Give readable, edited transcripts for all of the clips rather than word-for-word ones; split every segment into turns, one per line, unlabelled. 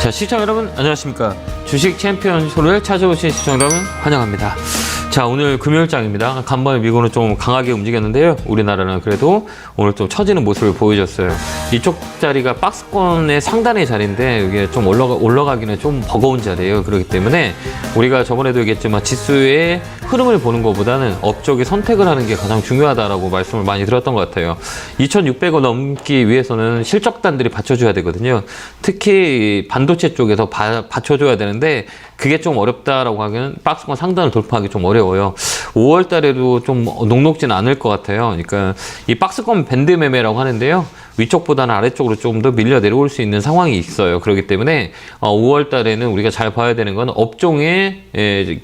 자, 시청자 여러분 안녕하십니까. 주식 챔피언 쇼를 찾아오신 시청자 여러분 환영합니다. 자, 오늘 금요일장입니다. 간밤에 미국은 좀 강하게 움직였는데요. 우리나라는 그래도 오늘 좀 처지는 모습을 보여줬어요. 이쪽 자리가 박스권의 상단의 자리인데 이게 좀 올라가기는 좀 버거운 자리예요. 그렇기 때문에 우리가 저번에도 얘기했지만 지수의 흐름을 보는 것보다는 업적의 선택을 하는 게 가장 중요하다라고 말씀을 많이 들었던 것 같아요. 2600원 넘기 위해서는 실적단들이 받쳐줘야 되거든요. 특히 반도체 쪽에서 받쳐줘야 되는데 그게 좀 어렵다라고 하기는 박스권 상단을 돌파하기 좀 어려워요. 5월 달에도 좀 녹록지는 않을 것 같아요. 그러니까 이 박스권 밴드 매매라고 하는데요. 위쪽보다는 아래쪽으로 좀 더 밀려 내려올 수 있는 상황이 있어요. 그렇기 때문에 5월 달에는 우리가 잘 봐야 되는 건 업종의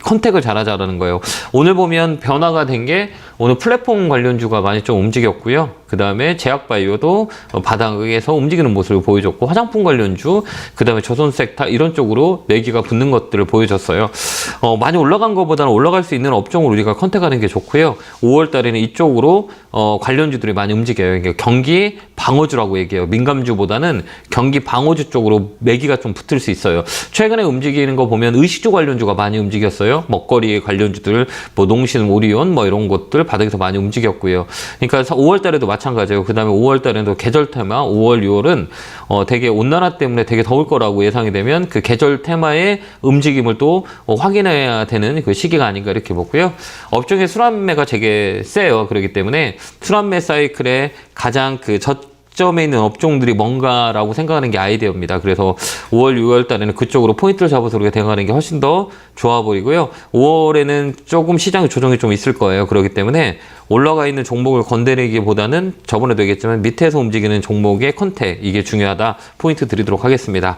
컨택을 잘하자라는 거예요. 오늘 보면 변화가 된 게 오늘 플랫폼 관련주가 많이 좀 움직였고요. 그 다음에 제약바이오도 바닥에서 움직이는 모습을 보여줬고, 화장품 관련주, 그 다음에 조선섹터 이런 쪽으로 내기가 붙는 것들을 보여줬어요. 많이 올라간 것보다는 올라갈 수 있는 업종을 우리가 컨택하는 게 좋고요. 5월 달에는 이쪽으로 관련주들이 많이 움직여요. 그러니까 경기 방어주라고 얘기해요. 민감주보다는 경기 방어주 쪽으로 매기가 좀 붙을 수 있어요. 최근에 움직이는 거 보면 의식주 관련주가 많이 움직였어요. 먹거리 관련주들, 뭐 농신, 오리온, 뭐 이런 것들 바닥에서 많이 움직였고요. 그러니까 5월 달에도 마찬가지예요. 그 다음에 5월 달에도 계절 테마, 5월, 6월은 되게 온난화 때문에 되게 더울 거라고 예상이 되면 그 계절 테마의 움직임을 또 확인해야 되는 그 시기가 아닌가 이렇게 보고요. 업종의 순환매가 되게 세요. 그렇기 때문에 순환매 사이클의 가장 그 점에 있는 업종들이 뭔가라고 생각하는 게 아이디어입니다. 그래서 5월, 6월 달에는 그쪽으로 포인트를 잡아서 우리가 대응하는 게 훨씬 더 좋아 보이고요. 5월에는 조금 시장의 조정이 좀 있을 거예요. 그렇기 때문에 올라가 있는 종목을 건드리기보다는 저번에도 얘기했지만 밑에서 움직이는 종목의 컨택, 이게 중요하다. 포인트 드리도록 하겠습니다.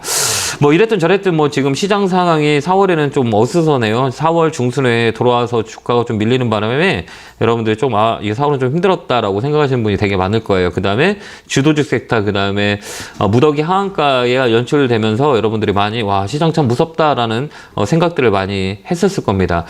뭐 이랬든 저랬든 뭐 지금 시장 상황이 4월에는 좀 어수선해요. 4월 중순에 돌아와서 주가가 좀 밀리는 바람에 여러분들이 좀 이게 4월은 좀 힘들었다라고 생각하시는 분이 되게 많을 거예요. 그 다음에 주도주 섹터, 그 다음에 무더기 하한가에 연출되면서 여러분들이 많이 시장 참 무섭다라는 생각들을 많이 했었을 겁니다.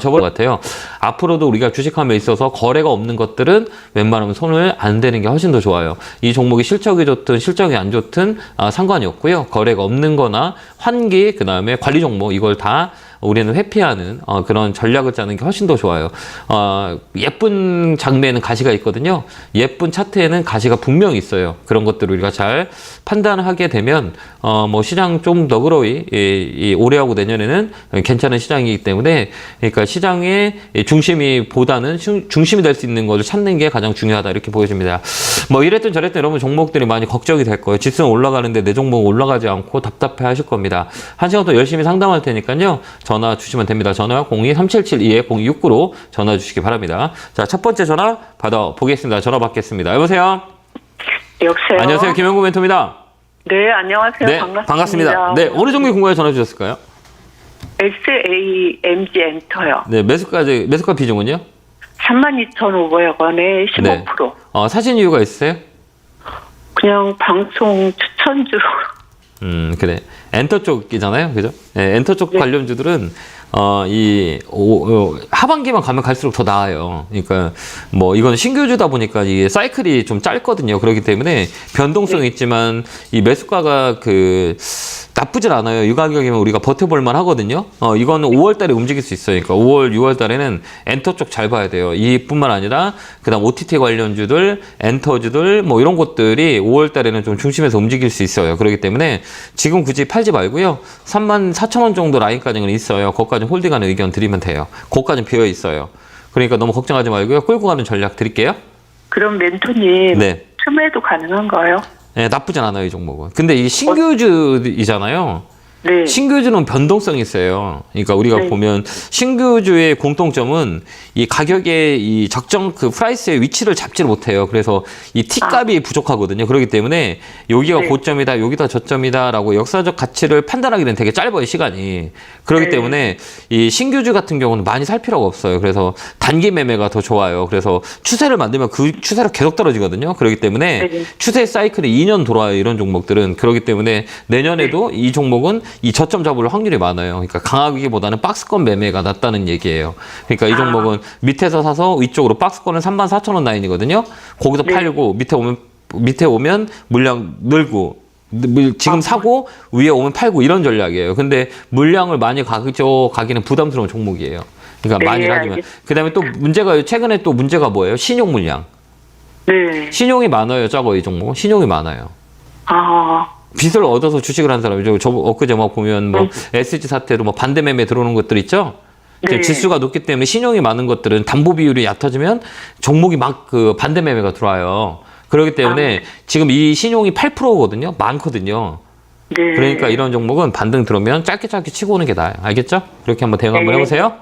저번 같아요. 앞으로도 우리가 주식함에 있어서 거래가 없는 것들은 웬만하면 손을 안 대는 게 훨씬 더 좋아요. 이 종목이 실적이 좋든 실적이 안 좋든 상관이 없고요. 거래가 없는 거나 환기, 그 다음에 관리 종목, 이걸 다 우리는 회피하는 그런 전략을 짜는 게 훨씬 더 좋아요. 예쁜 장면에는 가시가 있거든요. 예쁜 차트에는 가시가 분명히 있어요. 그런 것들을 우리가 잘 판단하게 되면 뭐 시장 좀 너그러이 올해하고 내년에는 괜찮은 시장이기 때문에, 그러니까 시장의 중심이 될 수 있는 것을 찾는 게 가장 중요하다 이렇게 보여집니다. 뭐 이랬든 저랬든 여러분 종목들이 많이 걱정이 될 거예요. 지수는 올라가는데 내 종목 올라가지 않고 답답해 하실 겁니다. 한 시간 더 열심히 상담할 테니까요. 전화 주시면 됩니다. 전화 02-3772-0269로 전화 주시기 바랍니다. 자, 첫 번째 전화 받아보겠습니다. 전화 받겠습니다. 여보세요?
여보세요?
안녕하세요. 김영구 멘토입니다.
네, 안녕하세요.
네, 반갑습니다. 네, 어느 종목에 궁금해 전화 주셨을까요?
SAMG 엔터요.
네, 매수가 비중은요?
32,500원에 15%.
네. 사신 이유가 있으세요?
그냥 방송 추천주.
그래. 엔터 쪽이잖아요. 그죠? 네, 엔터 쪽
네.
관련주들은, 하반기만 가면 갈수록 더 나아요. 그러니까, 뭐, 이건 신규주다 보니까 이게 사이클이 좀 짧거든요. 그렇기 때문에 변동성이 있지만, 이 매수가가 나쁘진 않아요. 이 가격이면 우리가 버텨볼만 하거든요. 이거는 5월 달에 움직일 수 있어요. 그러니까 5월, 6월 달에는 엔터 쪽 잘 봐야 돼요. 이뿐만 아니라, 그 다음 OTT 관련주들, 엔터주들, 뭐 이런 것들이 5월 달에는 좀 중심에서 움직일 수 있어요. 그렇기 때문에 지금 굳이 팔지 말고요. 34,000원 정도 라인까지는 있어요. 거기까지 홀딩하는 의견 드리면 돼요. 거기까지 비어 있어요. 그러니까 너무 걱정하지 말고요. 끌고 가는 전략 드릴게요.
그럼 멘토님,
네.
틈에도 가능한가요?
네, 나쁘진 않아요, 이 종목은. 근데 이게 신규주이잖아요.
네.
신규주는 변동성이 있어요. 그러니까 우리가
네.
보면 신규주의 공통점은 이 가격의 이 적정 그 프라이스의 위치를 잡지를 못해요. 그래서 이 T값이 부족하거든요. 그렇기 때문에 여기가
네.
고점이다, 여기다 저점이다라고 역사적 가치를 판단하기는 되게 짧아요, 시간이. 그렇기
네.
때문에 이 신규주 같은 경우는 많이 살 필요가 없어요. 그래서 단기 매매가 더 좋아요. 그래서 추세를 만들면 그 추세로 계속 떨어지거든요. 그렇기 때문에
네.
추세 사이클이 2년 돌아요. 이런 종목들은. 그렇기 때문에 내년에도 이 종목은 이 저점 잡을 확률이 많아요. 그러니까 강하기보다는 박스권 매매가 낫다는 얘기예요. 그러니까 이 종목은 밑에서 사서 위쪽으로 박스권은 34,000원 라인이거든요. 거기서
네.
팔고 밑에 오면 물량 늘고 지금 사고 위에 오면 팔고 이런 전략이에요. 근데 물량을 많이 가져가기는 부담스러운 종목이에요. 그러니까
네,
많이 하지만. 그다음에 또 문제가 최근에 또 문제가 뭐예요? 신용 물량.
네.
신용이 많아요. 저거 이 종목. 신용이 많아요.
아,
빚을 얻어서 주식을 한 사람이죠. 저 엊그제 막 보면 뭐 SG 사태로 뭐 반대 매매 들어오는 것들 있죠.
네.
지수가 높기 때문에 신용이 많은 것들은 담보 비율이 얕아지면 종목이 막 그 반대 매매가 들어와요. 그렇기 때문에 지금 이 신용이 8%거든요. 많거든요.
네.
그러니까 이런 종목은 반등 들어오면 짧게 치고 오는 게 나아요. 알겠죠? 그렇게 한번 대응 한번
네.
해보세요.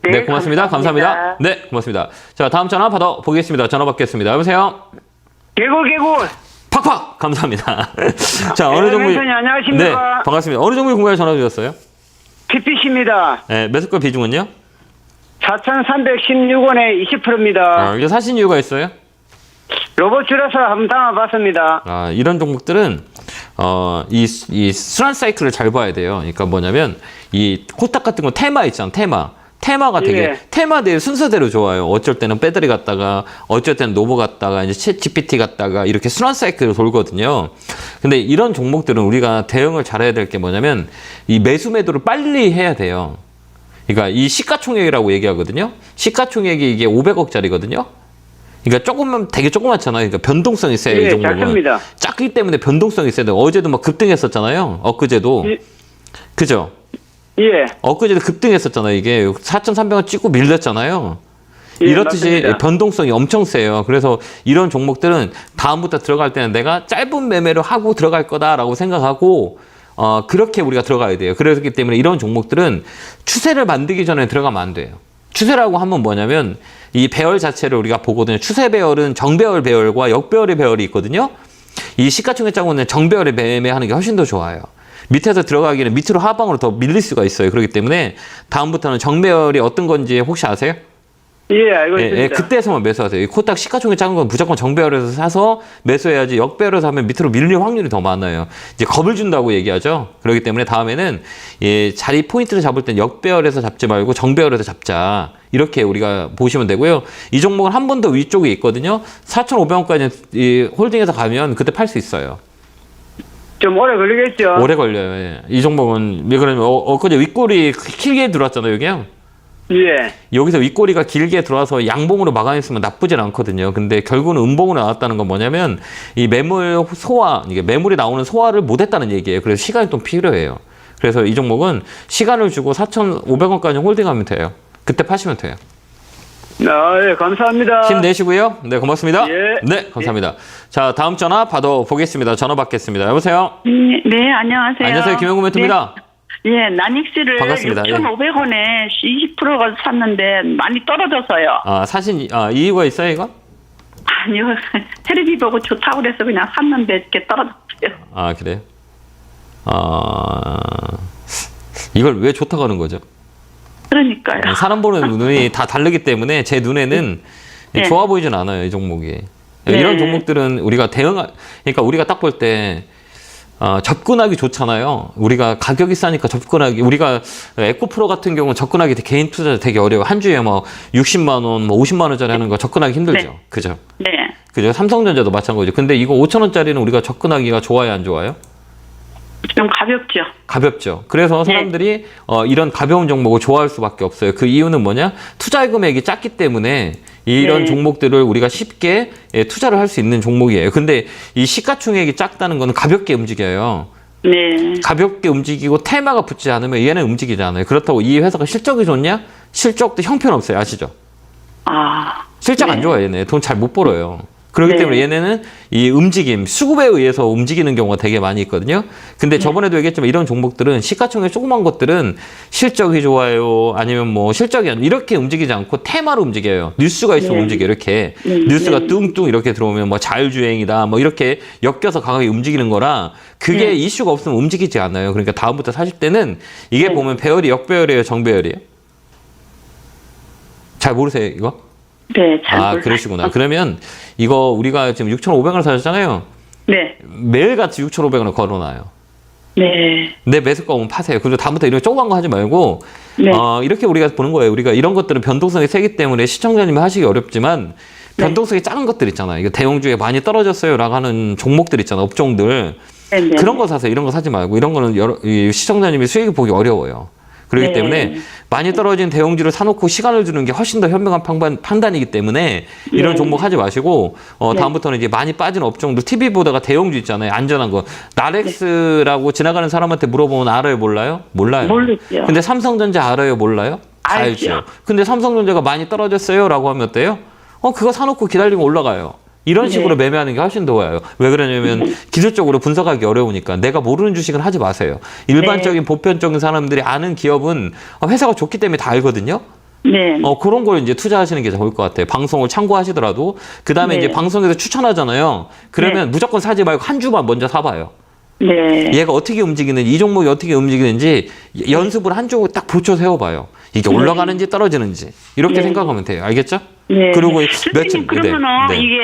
네,
네,
고맙습니다. 감사합니다.
감사합니다.
네, 고맙습니다. 자, 다음 전화 받아보겠습니다. 전화 받겠습니다. 여보세요?
개고
팍팍! 감사합니다. 자, 어느 종목.
멘토님 안녕하십니까?
네, 반갑습니다. 어느 종목에 궁금해 전화 주셨어요?
TPC입니다.
네, 매수가 비중은요?
4,316원에 20%입니다.
이게 사신 이유가 있어요?
로봇 줄여서 한번 담아봤습니다.
이런 종목들은 이 순환 사이클을 잘 봐야 돼요. 그러니까 뭐냐면 이 코딱 같은 거 테마 있잖아. 테마가 되게
예.
테마대로 순서대로 좋아요. 어쩔 때는 배터리 갔다가 어쩔 때는 노브 갔다가 이제 챗 GPT 갔다가 이렇게 순환 사이클로 돌거든요. 근데 이런 종목들은 우리가 대응을 잘해야 될 게 뭐냐면 이 매수 매도를 빨리 해야 돼요. 그러니까 이 시가총액이라고 얘기하거든요. 시가총액이 이게 500억짜리거든요. 그러니까 조금만 되게 조그맣잖아요. 그러니까 변동성이 세요. 이
예,
종목은.
작습니다.
작기 때문에 변동성이 있어야 돼요. 어제도 막 급등했었잖아요. 엊그제도.
예.
그죠?
예.
엊그제도 급등했었잖아요. 이게 4,300원 찍고 밀렸잖아요.
예,
이렇듯이
맞습니다.
변동성이 엄청 세요. 그래서 이런 종목들은 다음부터 들어갈 때는 내가 짧은 매매를 하고 들어갈 거다라고 생각하고 그렇게 우리가 들어가야 돼요. 그렇기 때문에 이런 종목들은 추세를 만들기 전에 들어가면 안 돼요. 추세라고 하면 뭐냐면 이 배열 자체를 우리가 보거든요. 추세 배열은 정배열 배열과 역배열의 배열이 있거든요. 이 시가총액 자금은 정배열의 매매하는 게 훨씬 더 좋아요. 밑에서 들어가기는 밑으로 하방으로 더 밀릴 수가 있어요. 그렇기 때문에 다음부터는 정배열이 어떤 건지 혹시 아세요?
예, 알고 있습니다.
그때서만 매수하세요. 이 코딱 시가총액 작은 건 무조건 정배열에서 사서 매수해야지 역배열에서 하면 밑으로 밀릴 확률이 더 많아요. 이제 겁을 준다고 얘기하죠. 그렇기 때문에 다음에는 자리 포인트를 잡을 땐 역배열에서 잡지 말고 정배열에서 잡자. 이렇게 우리가 보시면 되고요. 이 종목은 한 번 더 위쪽에 있거든요. 4,500원까지 홀딩해서 가면 그때 팔 수 있어요.
좀 오래 걸리겠죠?
오래 걸려요. 예. 이 종목은 왜 그러면 엊그제 윗골이 길게 들어왔잖아요. 여기요.
예.
여기서 윗꼬리가 길게 들어와서 양봉으로 마감했으면 나쁘진 않거든요. 근데 결국은 음봉으로 나왔다는 건 뭐냐면 이 매물 소화, 이게 매물이 나오는 소화를 못했다는 얘기예요. 그래서 시간이 좀 필요해요. 그래서 이 종목은 시간을 주고 4,500원까지 홀딩하면 돼요. 그때 파시면 돼요.
예, 감사합니다.
힘내시고요. 네, 고맙습니다.
예.
네, 감사합니다. 자, 다음 전화 받아보겠습니다. 전화 받겠습니다. 여보세요?
네, 안녕하세요.
안녕하세요. 김영구 멘토입니다.
네, 예, 나닉스를
반갑습니다.
6,500원에 20%가 샀는데 많이 떨어져서요.
이유가 있어요, 이거?
아니요, 테레비 보고 좋다고 그래서 그냥 샀는데 이렇게 떨어졌어요.
그래요? 이걸 왜 좋다고 하는 거죠?
그러니까요.
사람 보는 눈이 다 다르기 때문에 제 눈에는
네.
좋아 보이진 않아요, 이 종목이.
네.
이런 종목들은 우리가 그러니까 우리가 딱 볼 때 접근하기 좋잖아요. 우리가 가격이 싸니까 접근하기, 우리가 에코프로 같은 경우는 접근하기 개인 투자 되게 어려워. 한 주에 뭐 60만 원, 뭐 50만 원짜리 하는 거 접근하기 힘들죠.
네.
그죠?
네.
그죠? 삼성전자도 마찬가지죠. 근데 이거 5천 원짜리는 우리가 접근하기가 좋아요, 안 좋아요?
좀 가볍죠.
가볍죠. 그래서 사람들이 이런 가벼운 종목을 좋아할 수밖에 없어요. 그 이유는 뭐냐? 투자 금액이 작기 때문에 이런
네.
종목들을 우리가 쉽게 투자를 할 수 있는 종목이에요. 근데 이 시가총액이 작다는 거는 가볍게 움직여요.
네.
가볍게 움직이고 테마가 붙지 않으면 얘는 움직이지 않아요. 그렇다고 이 회사가 실적이 좋냐? 실적도 형편없어요. 아시죠? 실적
네.
안 좋아요. 얘네. 돈 잘 못 벌어요. 그렇기
네.
때문에 얘네는 이 움직임, 수급에 의해서 움직이는 경우가 되게 많이 있거든요. 근데 저번에도 얘기했지만 이런 종목들은 시가총액 조그만 것들은 실적이 좋아요. 아니면 뭐 실적이 이렇게 움직이지 않고 테마로 움직여요. 뉴스가 있으면
네.
움직여요. 이렇게. 뉴스가 뚱뚱 이렇게 들어오면 뭐 자율주행이다. 뭐 이렇게 엮여서 강하게 움직이는 거라 그게
네.
이슈가 없으면 움직이지 않아요. 그러니까 다음부터 사실 때는 이게
네.
보면 배열이 역배열이에요. 정배열이에요. 잘 모르세요, 이거?
네, 잘 몰라요.
그러시구나. 그러면 이거 우리가 지금 6,500원을 사셨잖아요.
네.
매일같이 6,500원을 걸어놔요.
네.
내 매수가 오면 파세요. 그리고 다음부터 이런 조그만 거 하지 말고
네.
이렇게 우리가 보는 거예요. 우리가 이런 것들은 변동성이 세기 때문에 시청자님이 하시기 어렵지만 변동성이 작은 것들 있잖아요. 이거 대형주에 많이 떨어졌어요 라고 하는 종목들 있잖아요. 업종들.
네네.
그런 거 사세요. 이런 거 사지 말고 이런 거는 이 시청자님이 수익을 보기 어려워요. 그렇기
네.
때문에 많이 떨어진 대형주를 사놓고 시간을 주는 게 훨씬 더 현명한 판단이기 때문에 이런
네.
종목 하지 마시고
네.
다음부터는 이제 많이 빠진 업종들 TV 보다가 대형주 있잖아요. 안전한 거. 나렉스라고 지나가는 사람한테 물어보면 알아요, 몰라요? 몰라요.
모르죠.
근데 삼성전자 알아요, 몰라요?
알죠.
근데 삼성전자가 많이 떨어졌어요라고 하면 어때요? 그거 사놓고 기다리면 올라가요. 이런 식으로
네.
매매하는 게 훨씬 더 좋아요. 왜 그러냐면 기술적으로 분석하기 어려우니까 내가 모르는 주식은 하지 마세요. 일반적인 보편적인 사람들이 아는 기업은 회사가 좋기 때문에 다 알거든요.
네.
그런 걸 이제 투자하시는 게 좋을 것 같아요. 방송을 참고하시더라도 그다음에
네.
이제 방송에서 추천하잖아요. 그러면
네.
무조건 사지 말고 한 주만 먼저 사봐요.
네.
얘가 어떻게 움직이는지, 이 종목이 어떻게 움직이는지 연습을 한 주 딱 보초 세워봐요. 이게 올라가는지 떨어지는지 이렇게
네.
생각하면 돼요. 알겠죠?
네.
그리고
선생님, 그러면은 이게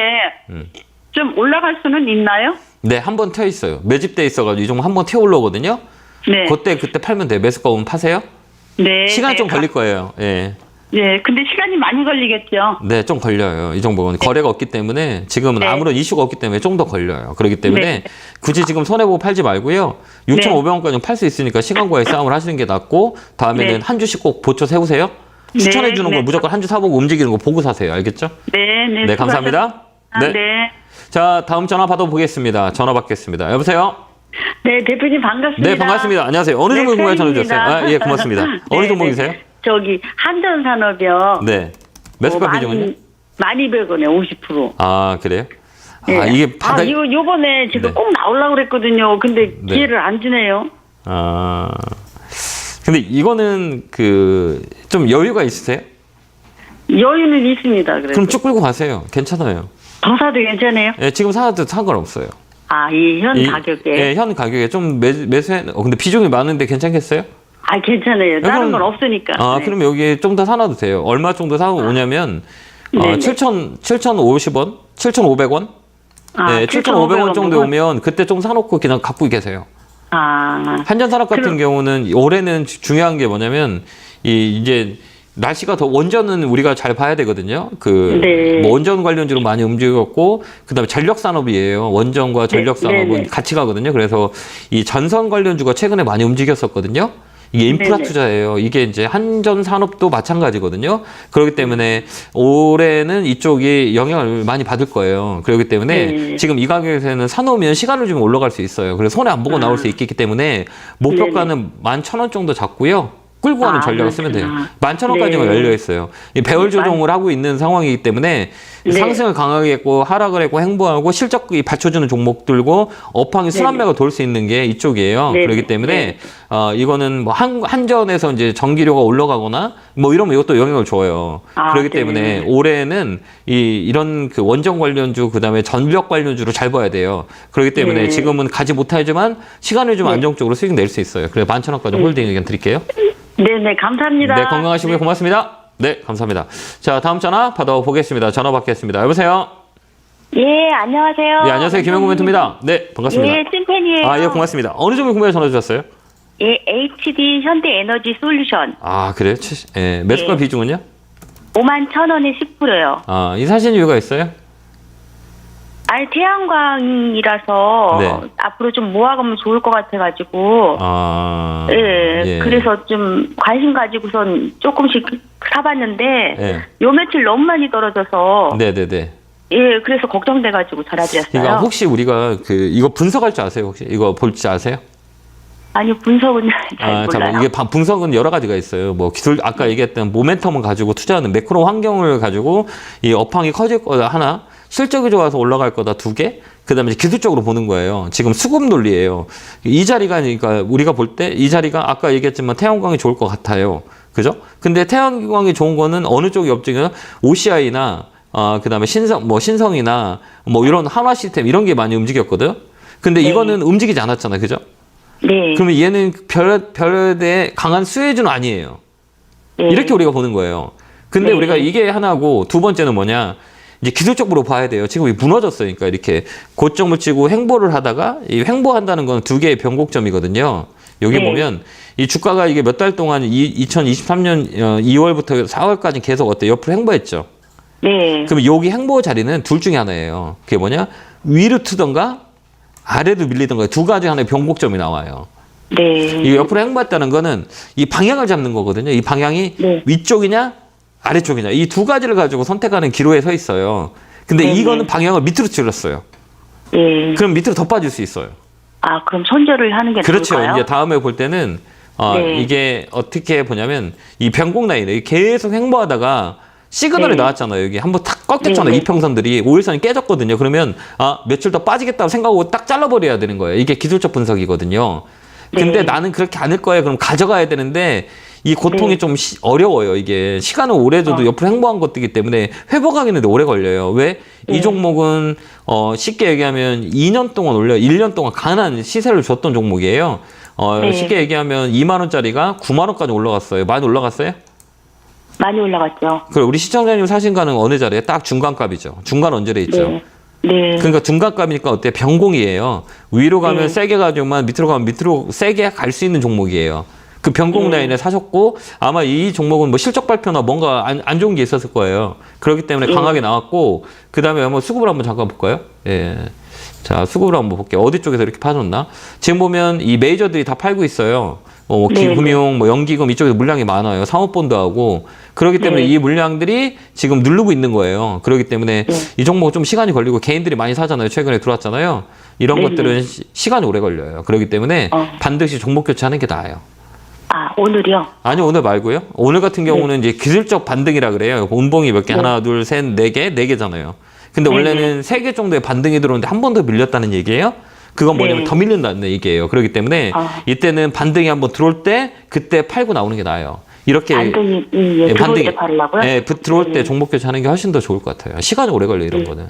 좀 올라갈 수는 있나요?
네, 한 번 튀어 있어요. 매집돼 있어가지고 이 종목 한 번 튀어 올라오거든요.
네.
그때 팔면 돼요. 매수가 오면 파세요.
네.
시간
네.
좀 걸릴 거예요. 예.
네. 근데 시간이 많이 걸리겠죠.
네, 좀 걸려요. 이 종목은 거래가 없기 때문에 지금은
네.
아무런 이슈가 없기 때문에 좀 더 걸려요. 그렇기 때문에
네.
굳이 지금 손해보고 팔지 말고요. 6,500원까지 팔 수 있으니까 시간과의 싸움을 하시는 게 낫고 다음에는
네.
한 주씩 꼭 보초 세우세요. 추천해 주는
네.
걸 무조건 한 주 사보고 움직이는 거 보고 사세요. 알겠죠?
네. 네.
네, 감사합니다.
네.
네.
네.
자, 다음 전화 받아보겠습니다. 전화 받겠습니다. 여보세요?
네, 대표님 반갑습니다.
네, 반갑습니다. 안녕하세요. 어느
네,
종목에 전화
팬입니다.
주셨어요? 예, 고맙습니다. 어느
네,
종목이세요?
네. 저기 한전산업이요.
네. 매수가 비중은요?
12,100원에 50%.
아, 그래요?
네.
이게 바닥.
요번에 지금
네.
꼭 나오려고 그랬거든요. 근데
네.
기회를 안 주네요.
근데 이거는 좀 여유가 있으세요?
여유는 있습니다. 그래서.
그럼 쭉 끌고 가세요. 괜찮아요.
더 사도 괜찮아요?
예, 지금 사도 상관없어요.
이 현 가격에.
예, 현 가격에 좀 매수해. 근데 비중이 많은데 괜찮겠어요?
괜찮아요. 다른
그럼-
건 없으니까. 네.
그럼 여기 좀 더 사놔도 돼요. 얼마 정도 사고 오냐면,
네네.
7,050원? 7,500원? 네, 7,500원 정도 오면 그때 좀 사놓고 그냥 갖고 계세요. 한전산업 같은 경우는 올해는 중요한 게 뭐냐면 이제 날씨가 더 원전은 우리가 잘 봐야 되거든요.
네.
뭐 원전 관련주로 많이 움직였고 그다음에 전력 산업이에요. 원전과 전력 산업은
네네.
같이 가거든요. 그래서 이 전선 관련주가 최근에 많이 움직였었거든요. 이게 인프라
네네.
투자예요. 이게 이제 한전 산업도 마찬가지거든요. 그렇기 때문에 올해는 이쪽이 영향을 많이 받을 거예요. 그렇기 때문에
네.
지금 이 가격에서는 사놓으면 시간을 주면 올라갈 수 있어요. 그래서 손해 안 보고 나올 수 있기 때문에 목표가는 11,000원 정도 잡고요. 끌고 가는 전략을 쓰면 돼요. 11,000원까지가
네.
열려 있어요. 이 배열 조정을 하고 있는 상황이기 때문에
네.
상승을 강하게 했고 하락을 했고 행보하고 실적이 받쳐주는 종목들고 업황이 순환매가 돌 수 있는 게 이쪽이에요.
네.
그렇기 때문에
네.
이거는 뭐 한전에서 이제 전기료가 올라가거나 뭐 이러면 이것도 영향을 줘요. 그렇기
네.
때문에 올해는 이런 그 원전 관련주 그다음에 전력 관련주로 잘 봐야 돼요. 그렇기 때문에
네.
지금은 가지 못하지만 시간을 좀 안정적으로 수익 낼 수 있어요. 그래서 11,000원까지 홀딩 의견 드릴게요.
네네, 감사합니다.
네, 건강하시고요. 고맙습니다. 네, 감사합니다. 자, 다음 전화 받아보겠습니다. 전화 받겠습니다. 여보세요?
예, 안녕하세요.
예, 안녕하세요. 김영구 멘토입니다. 네, 반갑습니다.
예, 찐팬이에요.
예, 고맙습니다. 어느 종목 궁금해 전화 주셨어요?
예, HD 현대에너지 솔루션.
그래요? 매수가
예.
비중은요?
51,000원에 10%요.
이 사신 이유가 있어요?
태양광이라서
네.
앞으로 좀 모아가면 좋을 것 같아가지고. 예, 그래서 좀 관심 가지고선 조금씩 사봤는데,
예.
요 며칠 너무 많이 떨어져서.
네네네.
예, 그래서 걱정돼가지고 전화드렸어요.
그러니까 혹시 우리가 이거 분석할 줄 아세요? 혹시 이거 볼 줄 아세요?
아니, 분석은 잘 몰라요.
잠깐만. 이게 분석은 여러 가지가 있어요. 뭐 기술 아까 얘기했던 모멘텀을 가지고 투자하는 매크로 환경을 가지고 이 업황이 커질 거다 하나, 실적이 좋아서 올라갈 거다 두 개, 그다음에 기술적으로 보는 거예요. 지금 수급 논리예요. 이 자리가 그러니까 우리가 볼 때 이 자리가 아까 얘기했지만 태양광이 좋을 것 같아요. 그죠? 근데 태양광이 좋은 거는 어느 쪽이 업종이나 OCI나 그다음에 신성이나 뭐 이런 한화 시스템 이런 게 많이 움직였거든. 근데
네.
이거는 움직이지 않았잖아. 그죠?
네.
그러면 얘는 별에 강한 수혜주는 아니에요.
네.
이렇게 우리가 보는 거예요. 근데
네.
우리가 이게 하나고 두 번째는 뭐냐? 이제 기술적으로 봐야 돼요. 지금 무너졌으니까 이렇게 고점을 치고 횡보를 하다가 이 횡보한다는 건 두 개의 변곡점이거든요. 여기
네.
보면 이 주가가 이게 몇 달 동안 2023년 2월부터 4월까지 계속 옆으로 횡보했죠.
네.
그럼 여기 횡보 자리는 둘 중에 하나예요. 그게 뭐냐? 위로 트던가 아래도 밀리던 거예요. 두 가지 하나의 변곡점이 나와요.
네.
이 옆으로 행보했다는 거는 이 방향을 잡는 거거든요. 이 방향이
네.
위쪽이냐 아래쪽이냐 이 두 가지를 가지고 선택하는 기로에 서 있어요. 근데
네,
이거는
네.
방향을 밑으로 찔렀어요.
예.
그럼 밑으로 더 빠질 수 있어요.
아, 그럼 손절을 하는 게
그렇죠.
나을까요?
이제 다음에 볼 때는
네.
이게 어떻게 보냐면 이 변곡 라인에 계속 행보하다가 시그널이
네.
나왔잖아요. 여기 한번 탁 꺾였잖아요.
네, 네.
이평선들이 5일선이 깨졌거든요. 그러면 며칠 더 빠지겠다고 생각하고 딱 잘라버려야 되는 거예요. 이게 기술적 분석이거든요. 근데
네.
나는 그렇게 않을 거예요. 그럼 가져가야 되는데 이 고통이
네.
좀 어려워요. 이게 시간을 오래 줘도 옆으로 행보한 것들이기 때문에 회복하기는 오래 걸려요. 왜? 이
네.
종목은 쉽게 얘기하면 2년 동안 1년 동안 강한 시세를 줬던 종목이에요.
네.
쉽게 얘기하면 2만 원짜리가 9만 원까지 올라갔어요. 많이 올라갔어요?
많이 올라갔죠.
그럼 우리 시청자님 사신가는 어느 자리에? 딱 중간값이죠. 중간 언저리에 있죠.
네. 네.
그러니까 중간값이니까 어때? 변공이에요. 위로 가면
네.
세게 가지만 밑으로 가면 밑으로 세게 갈 수 있는 종목이에요. 그 변공 라인에 사셨고 아마 이 종목은 뭐 실적 발표나 뭔가 안 좋은 게 있었을 거예요. 그렇기 때문에 강하게 나왔고 그 다음에 한번 수급을 한번 잠깐 볼까요? 예. 자, 수급을 한번 볼게요. 어디 쪽에서 이렇게 파줬나? 지금 보면 이 메이저들이 다 팔고 있어요. 뭐
네,
기금융, 뭐 연기금 이쪽에서 물량이 많아요. 사모펀드하고 그렇기 때문에
네.
이 물량들이 지금 누르고 있는 거예요. 그렇기 때문에
네.
이 종목 좀 시간이 걸리고 개인들이 많이 사잖아요. 최근에 들어왔잖아요. 이런
네,
것들은 시간이 오래 걸려요. 그렇기 때문에 반드시 종목 교체하는 게 나아요.
아, 오늘이요?
아니 오늘 말고요. 오늘 같은 경우는 이제 기술적 반등이라 그래요. 운봉이 몇 개?
네.
하나, 둘, 셋, 네 개잖아요. 근데
네,
원래는 세 개 정도의 반등이 들어오는데 한 번 더 밀렸다는 얘기예요. 그건 뭐냐면
네.
더 밀린다는 얘기예요. 그렇기 때문에 이때는 반등이 한번 들어올 때 그때 팔고 나오는 게 나아요. 이렇게
반등이 들어올 때 팔라고요?
예, 들어올 때
네.
종목 교체하는 게 훨씬 더 좋을 것 같아요. 시간이 오래 걸려 요 이런 거는.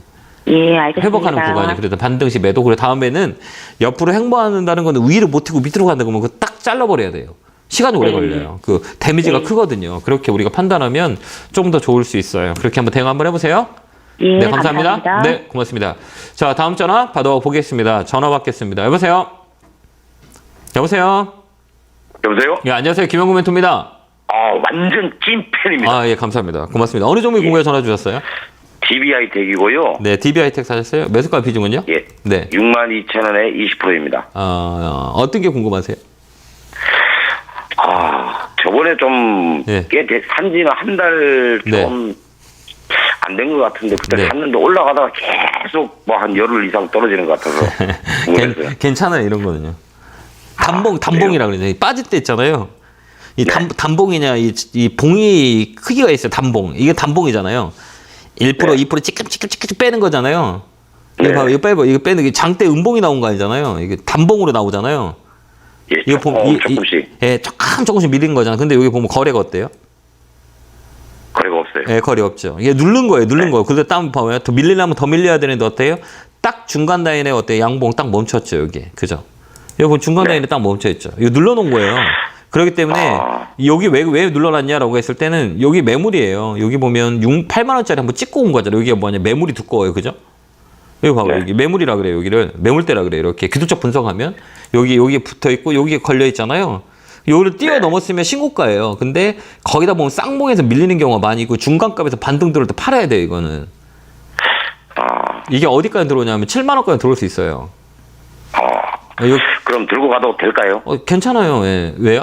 예, 알겠습니다.
회복하는 구간이 그래도 반등 시 매도 그래 다음에는 옆으로 행보한다는 거는 위로 못 튀고 밑으로 간다고 하면 그거 딱 잘라버려야 돼요. 시간이 오래
네.
걸려요. 그 데미지가
네.
크거든요. 그렇게 우리가 판단하면 좀 더 좋을 수 있어요. 그렇게 한번 대응 한번 해보세요.
예,
네, 감사합니다. 네, 고맙습니다. 자, 다음 전화 받아보겠습니다. 전화 받겠습니다. 여보세요? 여보세요?
여보세요?
예, 안녕하세요. 김영구 멘토입니다.
완전 찐팬입니다.
예, 감사합니다. 고맙습니다. 어느 종목이 궁금해 전화 주셨어요?
DBI 덱이고요.
네, DB하이텍 사셨어요? 매수가 비중은요?
예.
네.
62,000원에 20%입니다.
어떤 게 궁금하세요?
저번에 좀,
예.
산지는 한 달 좀, 안 된 것 같은데, 그때
네.
샀는데 올라가다가 계속 뭐 한 열흘 이상 떨어지는 것 같아서. 궁금했어요.
괜찮아요, 이런 거는요. 단봉이라 그러죠. 빠질 때 있잖아요. 이 단봉이냐, 이 봉이 크기가 있어요, 단봉. 이게 단봉이잖아요. 1%, 2% 찌끔찌끔 빼는 거잖아요. 이거 봐봐, 이거 빼봐. 이거 빼는 게 장대 음봉이 나온 거 아니잖아요. 이게 단봉으로 나오잖아요.
예,
이거 보면
조금씩.
예, 조금씩 밀린 거잖아요. 근데 여기 보면 거래가 어때요?
거래가 없어요.
예, 거래 없죠. 이게 누른 거예요, 거. 근데 딱 보면 더 밀리려면 더 밀려야 되는데 어때요? 딱 중간 라인에 어때요? 양봉 딱 멈췄죠, 여기. 그죠? 여기 보면 중간 라인에 딱 멈춰 있죠. 이거 눌러놓은 거예요. 그렇기 때문에 여기 왜 눌러놨냐라고 했을 때는 여기 매물이에요. 여기 보면 8만 원짜리 한번 찍고 온 거잖아요. 여기가 뭐냐? 매물이 두꺼워요, 그죠? 여기 봐봐, 여기 매물이라 그래요. 여기를 매물대라 그래요. 이렇게 기술적 분석하면 여기 붙어 있고 여기 걸려 있잖아요. 요를 뛰어넘었으면 신고가예요. 근데 거기다 보면 쌍봉에서 밀리는 경우가 많이 있고 중간값에서 반등 들어올 때 팔아야 돼요, 이거는. 이게 어디까지 들어오냐면 7만 원까지 들어올 수 있어요.
그럼 들고 가도 될까요?
괜찮아요. 예. 왜요?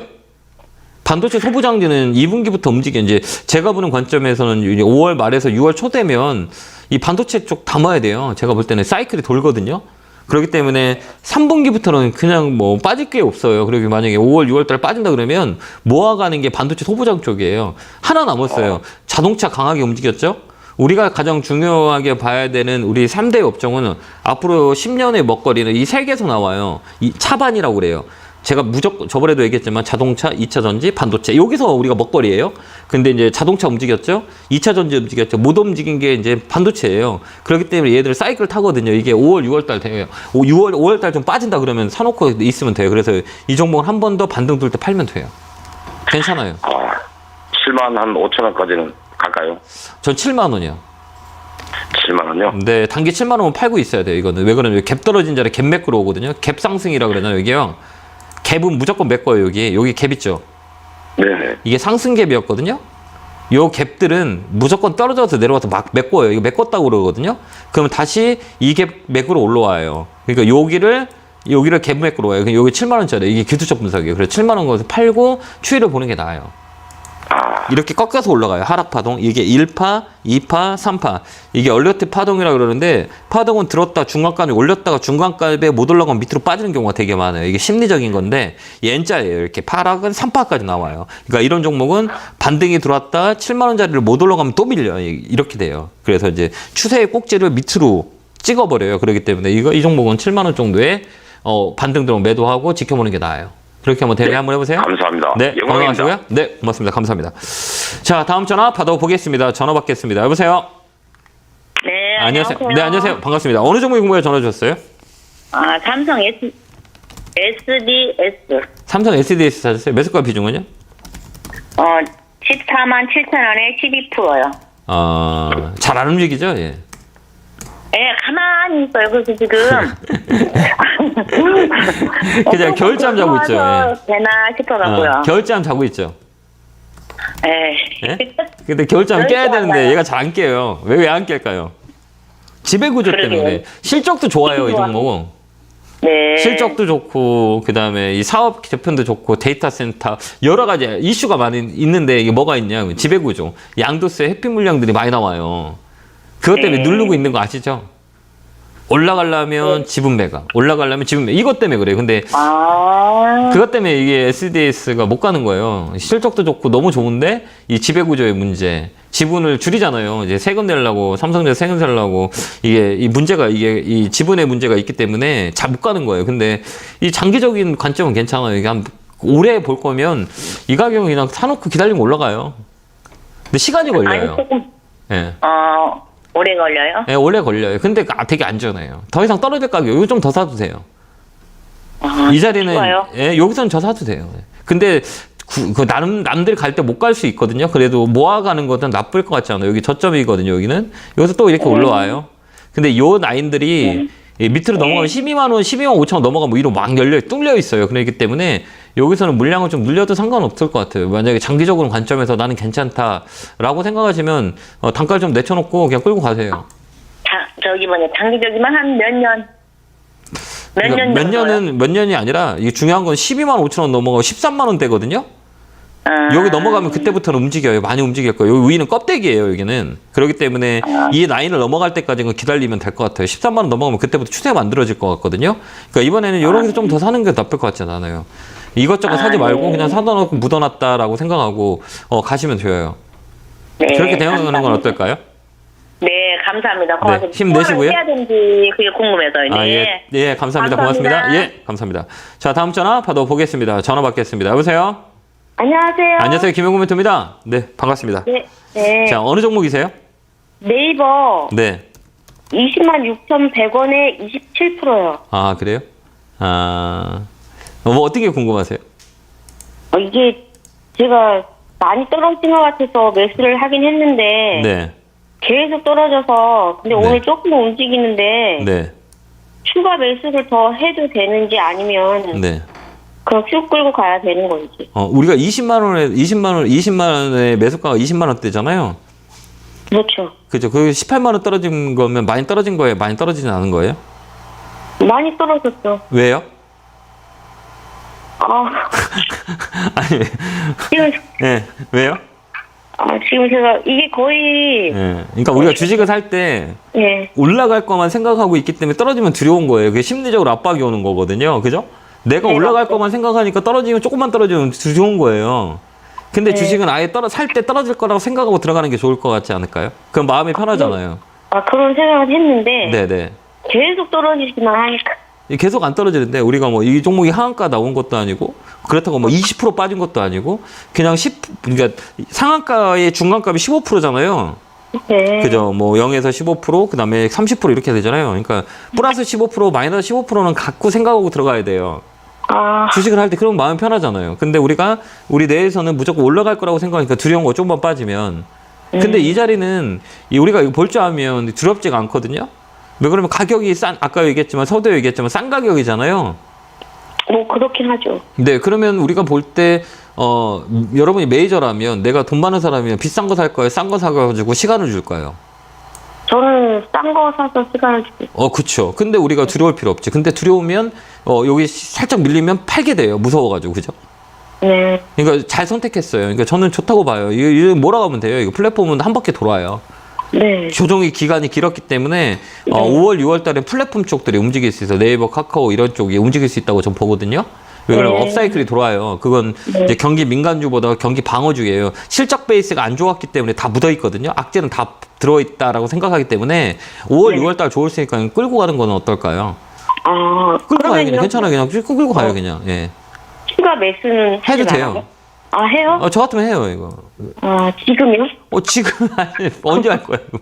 반도체 소부장지는 2분기부터 움직여. 이제 제가 보는 관점에서는 5월 말에서 6월 초 되면 이 반도체 쪽 담아야 돼요. 제가 볼 때는 사이클이 돌거든요. 그렇기 때문에 3분기부터는 그냥 뭐 빠질 게 없어요. 그리고 만약에 5월, 6월 달 빠진다 그러면 모아가는 게 반도체 소부장 쪽이에요. 하나 남았어요. 자동차 강하게 움직였죠? 우리가 가장 중요하게 봐야 되는 우리 3대 업종은 앞으로 10년의 먹거리는 이 세 개에서 나와요. 이 차반이라고 그래요. 제가 무조건 저번에도 얘기했지만 자동차, 2차 전지, 반도체 여기서 우리가 먹거리예요. 근데 이제 자동차 움직였죠. 2차 전지 움직였죠. 못 움직인 게 이제 반도체예요. 그렇기 때문에 얘들 사이클 타거든요. 이게 5월, 6월 달 돼요. 5월 달 좀 빠진다 그러면 사놓고 있으면 돼요. 그래서 이 종목은 한 번 더 반등 돌 때 팔면 돼요. 괜찮아요.
7만 한 5천 원까지는 갈까요?
전 7만 원이요.
7만 원요?
네, 단기 7만 원은 팔고 있어야 돼요. 이거는 왜 그러냐면 갭 떨어진 자리에 갭 매크로 오거든요. 갭 상승이라 그러잖아요. 여기요. 갭은 무조건 매거예요. 여기 갭 있죠.
네.
이게 상승 갭이었거든요. 요 갭들은 무조건 떨어져서 내려와서 막 메꿔요. 이거 메꿨다고 그러거든요. 그러면 다시 이 갭 맥으로 올라와요. 그러니까 여기를 갭 맥으로 와요. 여기 7만 원짜리 이게 기술적 분석이에요. 그래서 7만 원 거기서 팔고 추이를 보는 게 나아요. 이렇게 꺾여서 올라가요. 하락 파동. 이게 1파, 2파, 3파. 이게 얼리어티 파동이라고 그러는데 파동은 들었다 중간값이 올렸다가 중간값에 못 올라가면 밑으로 빠지는 경우가 되게 많아요. 이게 심리적인 건데 N자예요. 이렇게 파락은 3파까지 나와요. 그러니까 이런 종목은 반등이 들어왔다 7만 원짜리를 못 올라가면 또 밀려요. 이렇게 돼요. 그래서 이제 추세의 꼭지를 밑으로 찍어버려요. 그렇기 때문에 이 종목은 7만 원 정도의 반등 들어오면 매도하고 지켜보는 게 나아요. 그렇게 한번 대리 한번 해보세요.
감사합니다.
네, 건강하시고요. 네, 고맙습니다. 감사합니다. 자, 다음 전화 받아보겠습니다. 전화 받겠습니다. 여보세요?
네,
안녕하세요. 네, 안녕하세요. 반갑습니다. 어느 종목에 궁금해 전화 주셨어요?
삼성 SDS.
삼성 SDS 찾으세요? 매수가 비중은요?
14만 7천 원에 12%요.
잘 안 움직이죠? 예.
예, 가만히 있어요. 그래서 지금.
그냥 겨울잠 자고 있죠. 예.
되나 싶어갖고요.
겨울잠 자고 있죠.
예.
근데 겨울잠 깨야
겨울잠
되는데
자요.
얘가 잘 안 깨요. 왜 안 깰까요? 지배구조 때문에. 실적도 좋아요, 이 종목은.
네.
실적도 좋고, 그 다음에 이 사업 재편도 좋고, 데이터 센터, 여러 가지 이슈가 많이 있는데 이게 뭐가 있냐? 지배구조. 양도세 회피 물량들이 많이 나와요. 그것 때문에 누르고 있는 거 아시죠? 올라가려면 지분 매각, 올라가려면 지분 매각. 이것 때문에 그래요. 근데 그것 때문에 이게 SDS가 못 가는 거예요. 실적도 좋고 너무 좋은데 이 지배구조의 문제. 지분을 줄이잖아요. 이제 세금 내려고, 삼성전자 세금 내려고 이게 이 문제가 이 지분의 문제가 있기 때문에 잘 못 가는 거예요. 근데 이 장기적인 관점은 괜찮아요. 이게 한 오래 볼 거면 이 가격은 그냥 사놓고 기다리면 올라가요. 근데 시간이 걸려요.
조금.
예.
오래 걸려요?
예, 오래 걸려요. 근데 되게 안전해요. 더 이상 떨어질 가격, 여기 좀 더 사도 돼요. 이 자리는,
좋아요.
예, 여기서는 더 사도 돼요. 근데, 남들이 갈 때 못 갈 수 있거든요. 그래도 모아가는 것은 나쁠 것 같지 않아요. 여기 저점이거든요, 여기는. 여기서 또 이렇게 올라와요. 근데 요 라인들이 밑으로 넘어가면 12만 원, 12만 5천 원 넘어가면 위로 막 뚫려 있어요. 그렇기 때문에 여기서는 물량을 좀 늘려도 상관없을 것 같아요. 만약에 장기적으로 관점에서 나는 괜찮다라고 생각하시면 단가를 좀 내쳐놓고 그냥 끌고 가세요.
장기적이면 한 몇 년?
몇 년이 아니라 이게 중요한 건 12만 5천 원 넘어가고 13만 원대거든요. 여기 넘어가면 그때부터는 움직여요. 많이 움직일 거예요. 여기 위는 껍데기예요. 여기는. 그렇기 때문에 이 라인을 넘어갈 때까지는 기다리면 될 것 같아요. 13만 원 넘어가면 그때부터 추세가 만들어질 것 같거든요. 그러니까 이번에는 이렇게 좀 더 사는 게 나쁠 것 같지 않아요. 이것저것 사지 말고 그냥 사다 놓고 묻어놨다라고 생각하고 가시면 돼요.
네,
그렇게 대응하는 건 어떨까요?
네, 감사합니다. 고맙습니다.
네, 힘내시고요.
해야 되는지 그게 궁금해서요. 네.
예, 감사합니다. 고맙습니다. 예, 감사합니다. 자, 다음 전화 받아보겠습니다. 전화 받겠습니다. 여보세요?
안녕하세요.
안녕하세요. 김영구 멘토입니다. 네, 반갑습니다.
네.
자, 어느 종목이세요?
네이버
네.
20만 6,100원에 27%요.
아, 그래요? 뭐 어떻게 궁금하세요?
이게 제가 많이 떨어진 것 같아서 매수를 하긴 했는데
네.
계속 떨어져서 근데 오늘 조금 움직이는데
네.
추가 매수를 더 해도 되는지 아니면
네.
그럼 쭉 끌고 가야 되는 건지.
우리가 20만 원에 매수가가 20만 원대잖아요.
그렇죠.
그죠? 그 18만 원 떨어진 거면 많이 떨어진 거예요? 많이 떨어지진 않은 거예요?
많이 떨어졌죠.
왜요? 아니.
지금
네. 왜요?
지금 제가 이게 거의
네. 그러니까 우리가 주식을 살 때
예.
올라갈 것만 생각하고 있기 때문에 떨어지면 두려운 거예요. 그게 심리적으로 압박이 오는 거거든요. 그죠? 내가 올라갈 것만 생각하니까 떨어지면 조금만 떨어지면 두려운 거예요. 근데 주식은 아예 살 때 떨어질 거라고 생각하고 들어가는 게 좋을 것 같지 않을까요? 그럼 마음이 편하잖아요.
그런 생각을 했는데
네네.
계속 떨어지기만 하니까.
계속 안 떨어지는데 우리가 뭐 이 종목이 하한가 나온 것도 아니고 그렇다고 뭐 20% 빠진 것도 아니고 그냥 그러니까 상한가의 중간값이 15%잖아요.
네.
그죠? 뭐 0에서 15%, 그다음에 30% 이렇게 되잖아요. 그러니까 플러스 15%, 마이너스 15%는 갖고 생각하고 들어가야 돼요. 주식을 할 때 그런 마음 편하잖아요. 근데 우리 뇌에서는 무조건 올라갈 거라고 생각하니까 두려운 거 조금만 빠지면. 근데 이 자리는 우리가 이거 볼 줄 알면 두렵지가 않거든요. 왜 그러면 가격이 아까 얘기했지만 서두에 얘기했지만 싼 가격이잖아요.
뭐 그렇긴 하죠.
네, 그러면 우리가 볼 때 여러분이 메이저라면 내가 돈 많은 사람이면 비싼 거 살 거예요? 싼 거 사가지고 시간을 줄까요?
저는 싼 거 사서 시간을 주고.
그쵸. 근데 우리가 두려울 필요 없지. 근데 두려우면 여기 살짝 밀리면 팔게 돼요. 무서워가지고, 그죠?
네.
그러니까 잘 선택했어요. 그러니까 저는 좋다고 봐요. 이거 몰아가면 돼요. 이거 플랫폼은 한 바퀴 돌아요.
네.
조정이 기간이 길었기 때문에 5월, 6월 달에 플랫폼 쪽들이 움직일 수 있어요. 네이버, 카카오 이런 쪽이 움직일 수 있다고 전 보거든요. 왜 그러면
네.
업사이클이 돌아요. 그건 이제 경기 민간주보다 경기 방어주예요. 실적 베이스가 안 좋았기 때문에 다 묻어 있거든요. 악재는 다 들어있다라고 생각하기 때문에 5월, 6월 달 좋을수니까 끌고 가는 거는 어떨까요? 끌고 가요. 그냥 괜찮아요. 그냥 끌고 가요. 그냥. 예.
추가 매수는 하지
해도 돼요.
말아요? 아, 해요?
저 같으면 해요, 이거.
지금요?
지금, 아니, 언제 할 거야, 이거.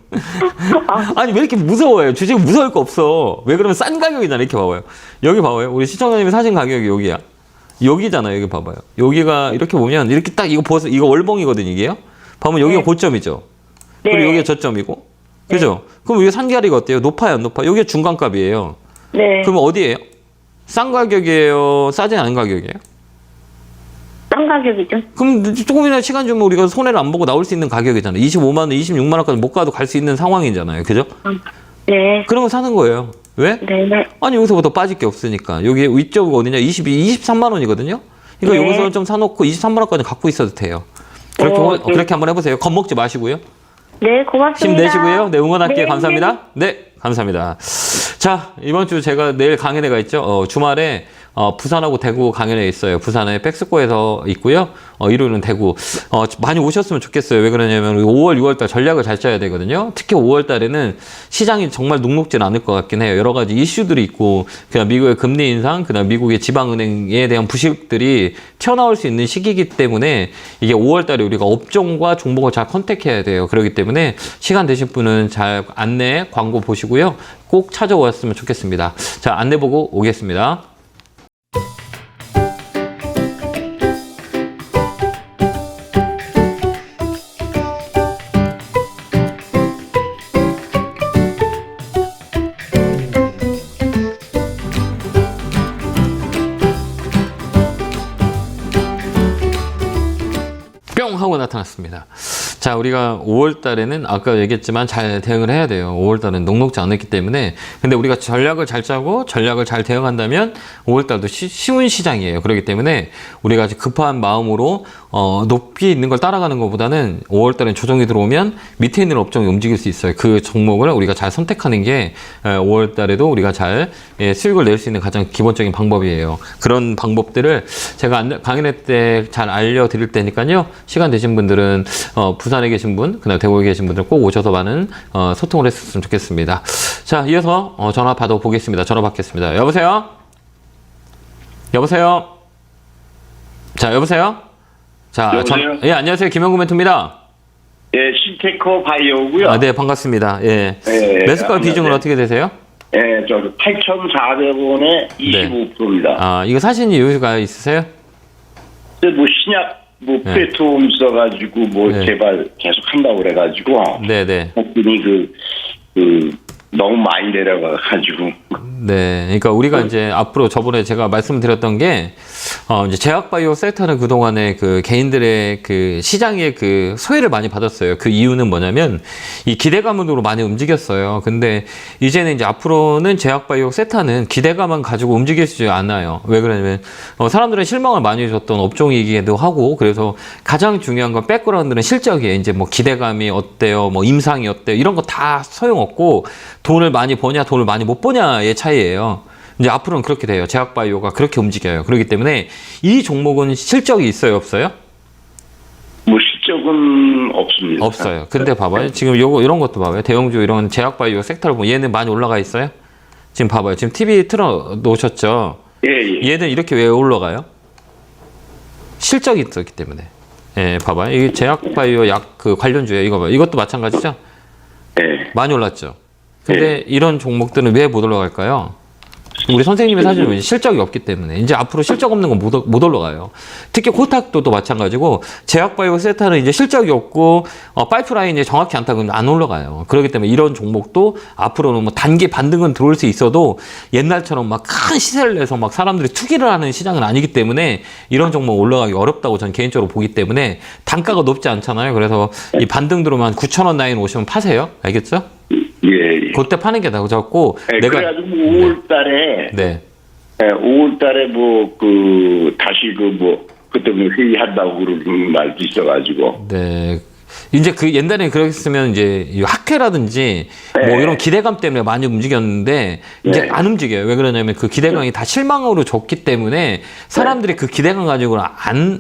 아니, 왜 이렇게 무서워요? 주식 무서울 거 없어. 왜 그러면 싼 가격이나 이렇게 봐봐요. 여기 봐봐요. 우리 시청자님이 사신 가격이 여기야. 여기잖아요, 여기 봐봐요. 여기가 이렇게 보면, 이렇게 딱 이거 보세요. 이거 월봉이거든요, 이게요? 보면 여기가
네.
고점이죠.
네.
그리고 여기가 저점이고. 그죠? 그럼 여기 산기아리가 어때요? 높아요, 안 높아요? 여기가 중간값이에요.
네.
그러면 어디예요? 싼 가격이에요? 싸지 않은 가격이에요?
싼 가격이죠.
그럼 조금이나 시간 주면 우리가 손해를 안 보고 나올 수 있는 가격이잖아요. 25만 원, 26만 원까지 못 가도 갈 수 있는 상황이잖아요. 그죠?
네.
그런 거 사는 거예요. 왜?
네.
아니 여기서부터 빠질 게 없으니까. 여기 위쪽이 어디냐? 23만 원이거든요. 그러니까
네.
여기서 좀 사놓고 23만 원까지 갖고 있어도 돼요. 그렇게
네.
그렇게 한번 해보세요. 겁먹지 마시고요.
네, 고맙습니다.
힘내시고요. 네, 응원할게요.
네,
감사합니다. 네, 감사합니다. 자, 이번 주 제가 내일 강연회가 있죠. 주말에 부산하고 대구 강연회 있어요. 부산에 백스코에서 있고요. 일요일은 대구. 많이 오셨으면 좋겠어요. 왜 그러냐면 5월, 6월 달 전략을 잘 짜야 되거든요. 특히 5월 달에는 시장이 정말 녹록진 않을 것 같긴 해요. 여러 가지 이슈들이 있고, 그다음 미국의 금리 인상, 그다음 미국의 지방은행에 대한 부식들이 튀어나올 수 있는 시기이기 때문에 이게 5월 달에 우리가 업종과 종목을 잘 컨택해야 돼요. 그렇기 때문에 시간 되신 분은 잘 안내, 광고 보시고요. 꼭 찾아왔으면 좋겠습니다. 자, 안내 보고 오겠습니다. 뿅 하고 나타났습니다. 자, 우리가 5월 달에는 아까 얘기했지만 잘 대응을 해야 돼요. 5월 달은 녹록지 않았기 때문에. 근데 우리가 전략을 잘 짜고 전략을 잘 대응한다면 5월 달도 쉬운 시장이에요. 그렇기 때문에 우리가 아직 급한 마음으로 높이 있는 걸 따라가는 것보다는 5월 달에 조정이 들어오면 밑에 있는 업종이 움직일 수 있어요. 그 종목을 우리가 잘 선택하는 게 5월 달에도 우리가 잘 수익을 낼 수 있는 가장 기본적인 방법이에요. 그런 방법들을 제가 강연회 때 잘 알려드릴 테니까요. 시간 되신 분들은 부산에 계신 분, 그다음 대구에 계신 분들 꼭 오셔서 많은 소통을 했으면 좋겠습니다. 자, 이어서 전화 받아보겠습니다. 전화 받겠습니다. 여보세요? 여보세요? 자, 여보세요? 자,
여보세요?
예, 안녕하세요. 김영구 멘토입니다.
예, 신테커 바이오고요.
네, 반갑습니다. 예.
예,
매수가 비중은
네.
어떻게 되세요?
예, 8,400원에 25%입니다.
이거 사신 이유가 있으세요?
근데 뭐 신약 플랫폼 써가지고
네.
개발 계속 한다고 그래가지고
네네.
했더니 너무 많이 내려가가지고.
네. 그러니까 우리가 이제 앞으로 저번에 제가 말씀드렸던 게, 이제 제약바이오 섹터는 그동안에 개인들의 시장의 소외를 많이 받았어요. 그 이유는 뭐냐면, 이 기대감으로 많이 움직였어요. 근데 이제는 이제 앞으로는 제약바이오 섹터는 기대감만 가지고 움직이지 않아요. 왜 그러냐면, 사람들은 실망을 많이 줬던 업종이기도 하고, 그래서 가장 중요한 건 백그라운드는 실적이에요. 이제 뭐 기대감이 어때요? 뭐 임상이 어때요? 이런 거 다 소용없고, 돈을 많이 버냐, 돈을 많이 못 버냐의 차이예요. 이제 앞으로는 그렇게 돼요. 제약바이오가 그렇게 움직여요. 그렇기 때문에 이 종목은 실적이 있어요, 없어요?
뭐 실적은 없습니다.
없어요. 근데 봐봐요. 지금 이런 것도 봐봐요. 대형주 이런 제약바이오 섹터를 보면 얘는 많이 올라가 있어요? 지금 봐봐요. 지금 TV 틀어 놓으셨죠?
예.
얘는 이렇게 왜 올라가요? 실적이 있었기 때문에. 예, 봐봐요. 이게 제약바이오 약 관련주예요. 이거 봐요. 이것도 마찬가지죠?
예.
많이 올랐죠? 근데 이런 종목들은 왜 못 올라갈까요? 우리 선생님이 사실 실적이 없기 때문에 이제 앞으로 실적 없는 건 못 올라가요. 특히 코탁도 또 마찬가지고 제약바이오 세타는 이제 실적이 없고 파이프라인이 정확히 않다 그러면 안 올라가요. 그렇기 때문에 이런 종목도 앞으로는 뭐 단기 반등은 들어올 수 있어도 옛날처럼 막 큰 시세를 내서 막 사람들이 투기를 하는 시장은 아니기 때문에 이런 종목 올라가기 어렵다고 저는 개인적으로 보기 때문에 단가가 높지 않잖아요. 그래서 이 반등 들어오면 9,000원 라인 오시면 파세요. 알겠죠?
예.
그때 파는 게 나고 잡고 내가
그래가지고 5월달에
네.
5월달에 다시 그때 회의한다고 그러는 말도 있어가지고.
네. 이제 그 옛날에 그랬으면 이제 이 학회라든지 뭐 이런 기대감 때문에 많이 움직였는데 이제 안 움직여요. 왜 그러냐면 그 기대감이 다 실망으로 줬기 때문에 사람들이 그 기대감 가지고는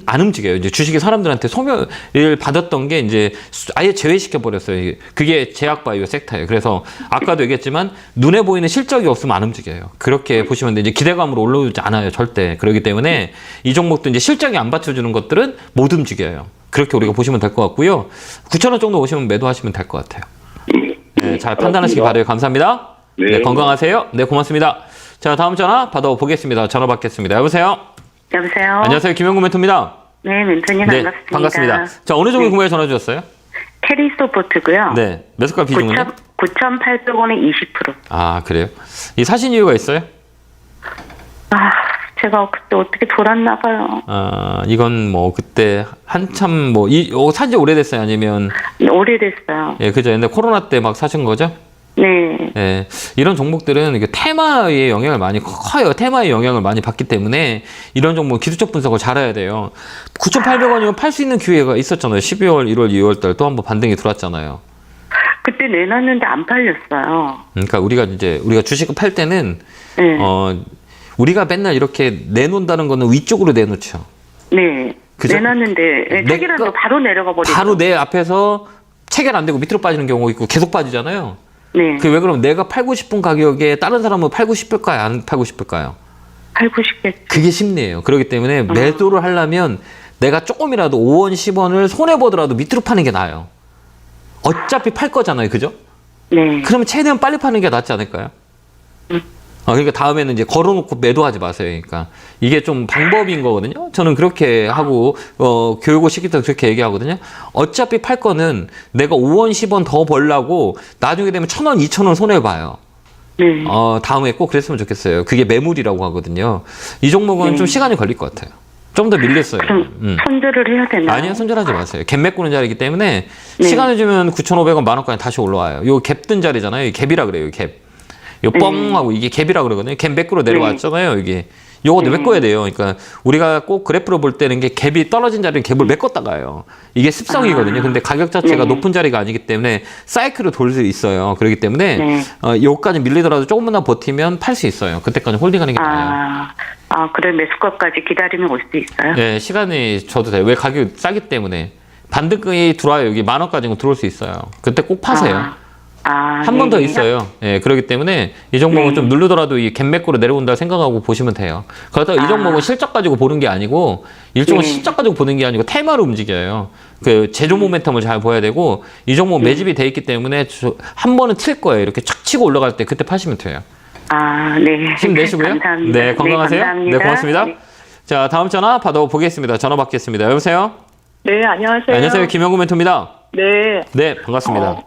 안 움직여요. 이제 주식이 사람들한테 소멸을 받았던 게 이제 아예 제외시켜 버렸어요. 그게 제약바이오 섹터예요. 그래서 아까도 얘기했지만 눈에 보이는 실적이 없으면 안 움직여요. 그렇게 보시면 이제 기대감으로 올라오지 않아요. 절대. 그렇기 때문에 이 종목도 이제 실적이 안 받쳐주는 것들은 못 움직여요. 그렇게 우리가 보시면 될 것 같고요. 9,000원 정도 오시면 매도하시면 될 것 같아요. 네, 잘 판단하시기 바라요. 감사합니다. 네, 건강하세요. 네, 고맙습니다. 자, 다음 전화 받아보겠습니다. 전화 받겠습니다. 여보세요?
여보세요.
안녕하세요. 김영구 멘토입니다.
네, 멘토님
네,
반갑습니다.
반갑습니다. 자, 어느 종목 궁금해 전화 주셨어요?
캐리소프트고요.
네, 매수가 비중은요?
9,800원에 20%.
아, 그래요? 이 사신 이유가 있어요?
제가 그때 어떻게 돌았나 봐요.
이건 뭐 그때 한참 뭐 산지 오래됐어요? 아니면?
오래됐어요.
예, 그죠. 근데 코로나 때 막 사신 거죠?
네.
예, 이런 종목들은 이게 테마의 영향을 많이 커요. 테마의 영향을 많이 받기 때문에 이런 종목 기술적 분석을 잘해야 돼요. 9,800원이면 팔 수 있는 기회가 있었잖아요. 12월, 1월, 2월 달 또 한번 반등이 들어왔잖아요.
그때 내놨는데 안 팔렸어요.
그러니까 우리가 주식을 팔 때는
네.
우리가 맨날 이렇게 내놓는다는 거는 위쪽으로 내놓죠.
네.
그죠?
내놨는데 체결하는데 바로 내려가 버리고.
바로 내 앞에서 체결 안 되고 밑으로 빠지는 경우가 있고 계속 빠지잖아요.
네.
그 왜 그러면 내가 팔고 싶은 가격에 다른 사람은 팔고 싶을까요? 안 팔고 싶을까요?
팔고 싶겠지.
그게 심리예요. 그렇기 때문에 매도를 하려면 내가 조금이라도 5원, 10원을 손해보더라도 밑으로 파는 게 나아요. 어차피 팔 거잖아요. 그죠?
네.
그러면 최대한 빨리 파는 게 낫지 않을까요? 그러니까 다음에는 이제 걸어놓고 매도하지 마세요. 그러니까 이게 좀 방법인 거거든요. 저는 그렇게 하고 교육을 시킬 때 그렇게 얘기하거든요. 어차피 팔 거는 내가 5원, 10원 더 벌라고 나중에 되면 1,000원, 2,000원 손해봐요. 다음에 꼭 그랬으면 좋겠어요. 그게 매물이라고 하거든요. 이 종목은 좀 시간이 걸릴 것 같아요. 좀 더 밀렸어요.
그럼 손절을 해야 되나요?
아니요, 손절하지 마세요. 갭 메꾸는 자리이기 때문에 시간을 주면 9,500원, 10,000원까지 다시 올라와요. 요 갭 뜬 자리잖아요. 이 갭이라 그래요. 이 갭. 요 뻥하고 이게 갭이라 그러거든요. 갭 매꾸로 내려왔잖아요. 이게 요거 메꿔야 돼요. 그러니까 우리가 꼭 그래프로 볼 때는 게 갭이 떨어진 자리는 갭을 메꿨다가요. 이게 습성이거든요. 근데 가격 자체가 높은 자리가 아니기 때문에 사이클로 돌 수 있어요. 그렇기 때문에 요까지 밀리더라도 조금만 더 버티면 팔 수 있어요. 그때까지 홀딩하는 게 나아요.
그래 매수가까지 기다리면 올 수 있어요?
네, 시간이 줘도 돼요. 왜 가격이 싸기 때문에 반등이 들어와요. 여기 10,000원까지는 들어올 수 있어요. 그때 꼭 파세요. 한 번 더 있어요. 예, 그렇기 때문에 이 종목은 좀 누르더라도 이 갭맥으로 내려온다 생각하고 보시면 돼요. 그렇다고 이 종목은 실적 가지고 보는 게 아니고 일종은 실적 가지고 보는 게 아니고 테마로 움직여요. 그 제조 모멘텀을 잘 보야 되고 이 종목 매집이 돼 있기 때문에 한 번은 튈 거예요. 이렇게 착 치고 올라갈 때 그때 파시면 돼요.
네.
힘내시고요.
감사합니다.
네, 건강하세요.
네, 감사합니다.
네, 고맙습니다. 자, 다음 전화 받아보겠습니다. 전화 받겠습니다. 여보세요?
네, 안녕하세요.
안녕하세요. 김영구 멘토입니다.
네.
네, 반갑습니다.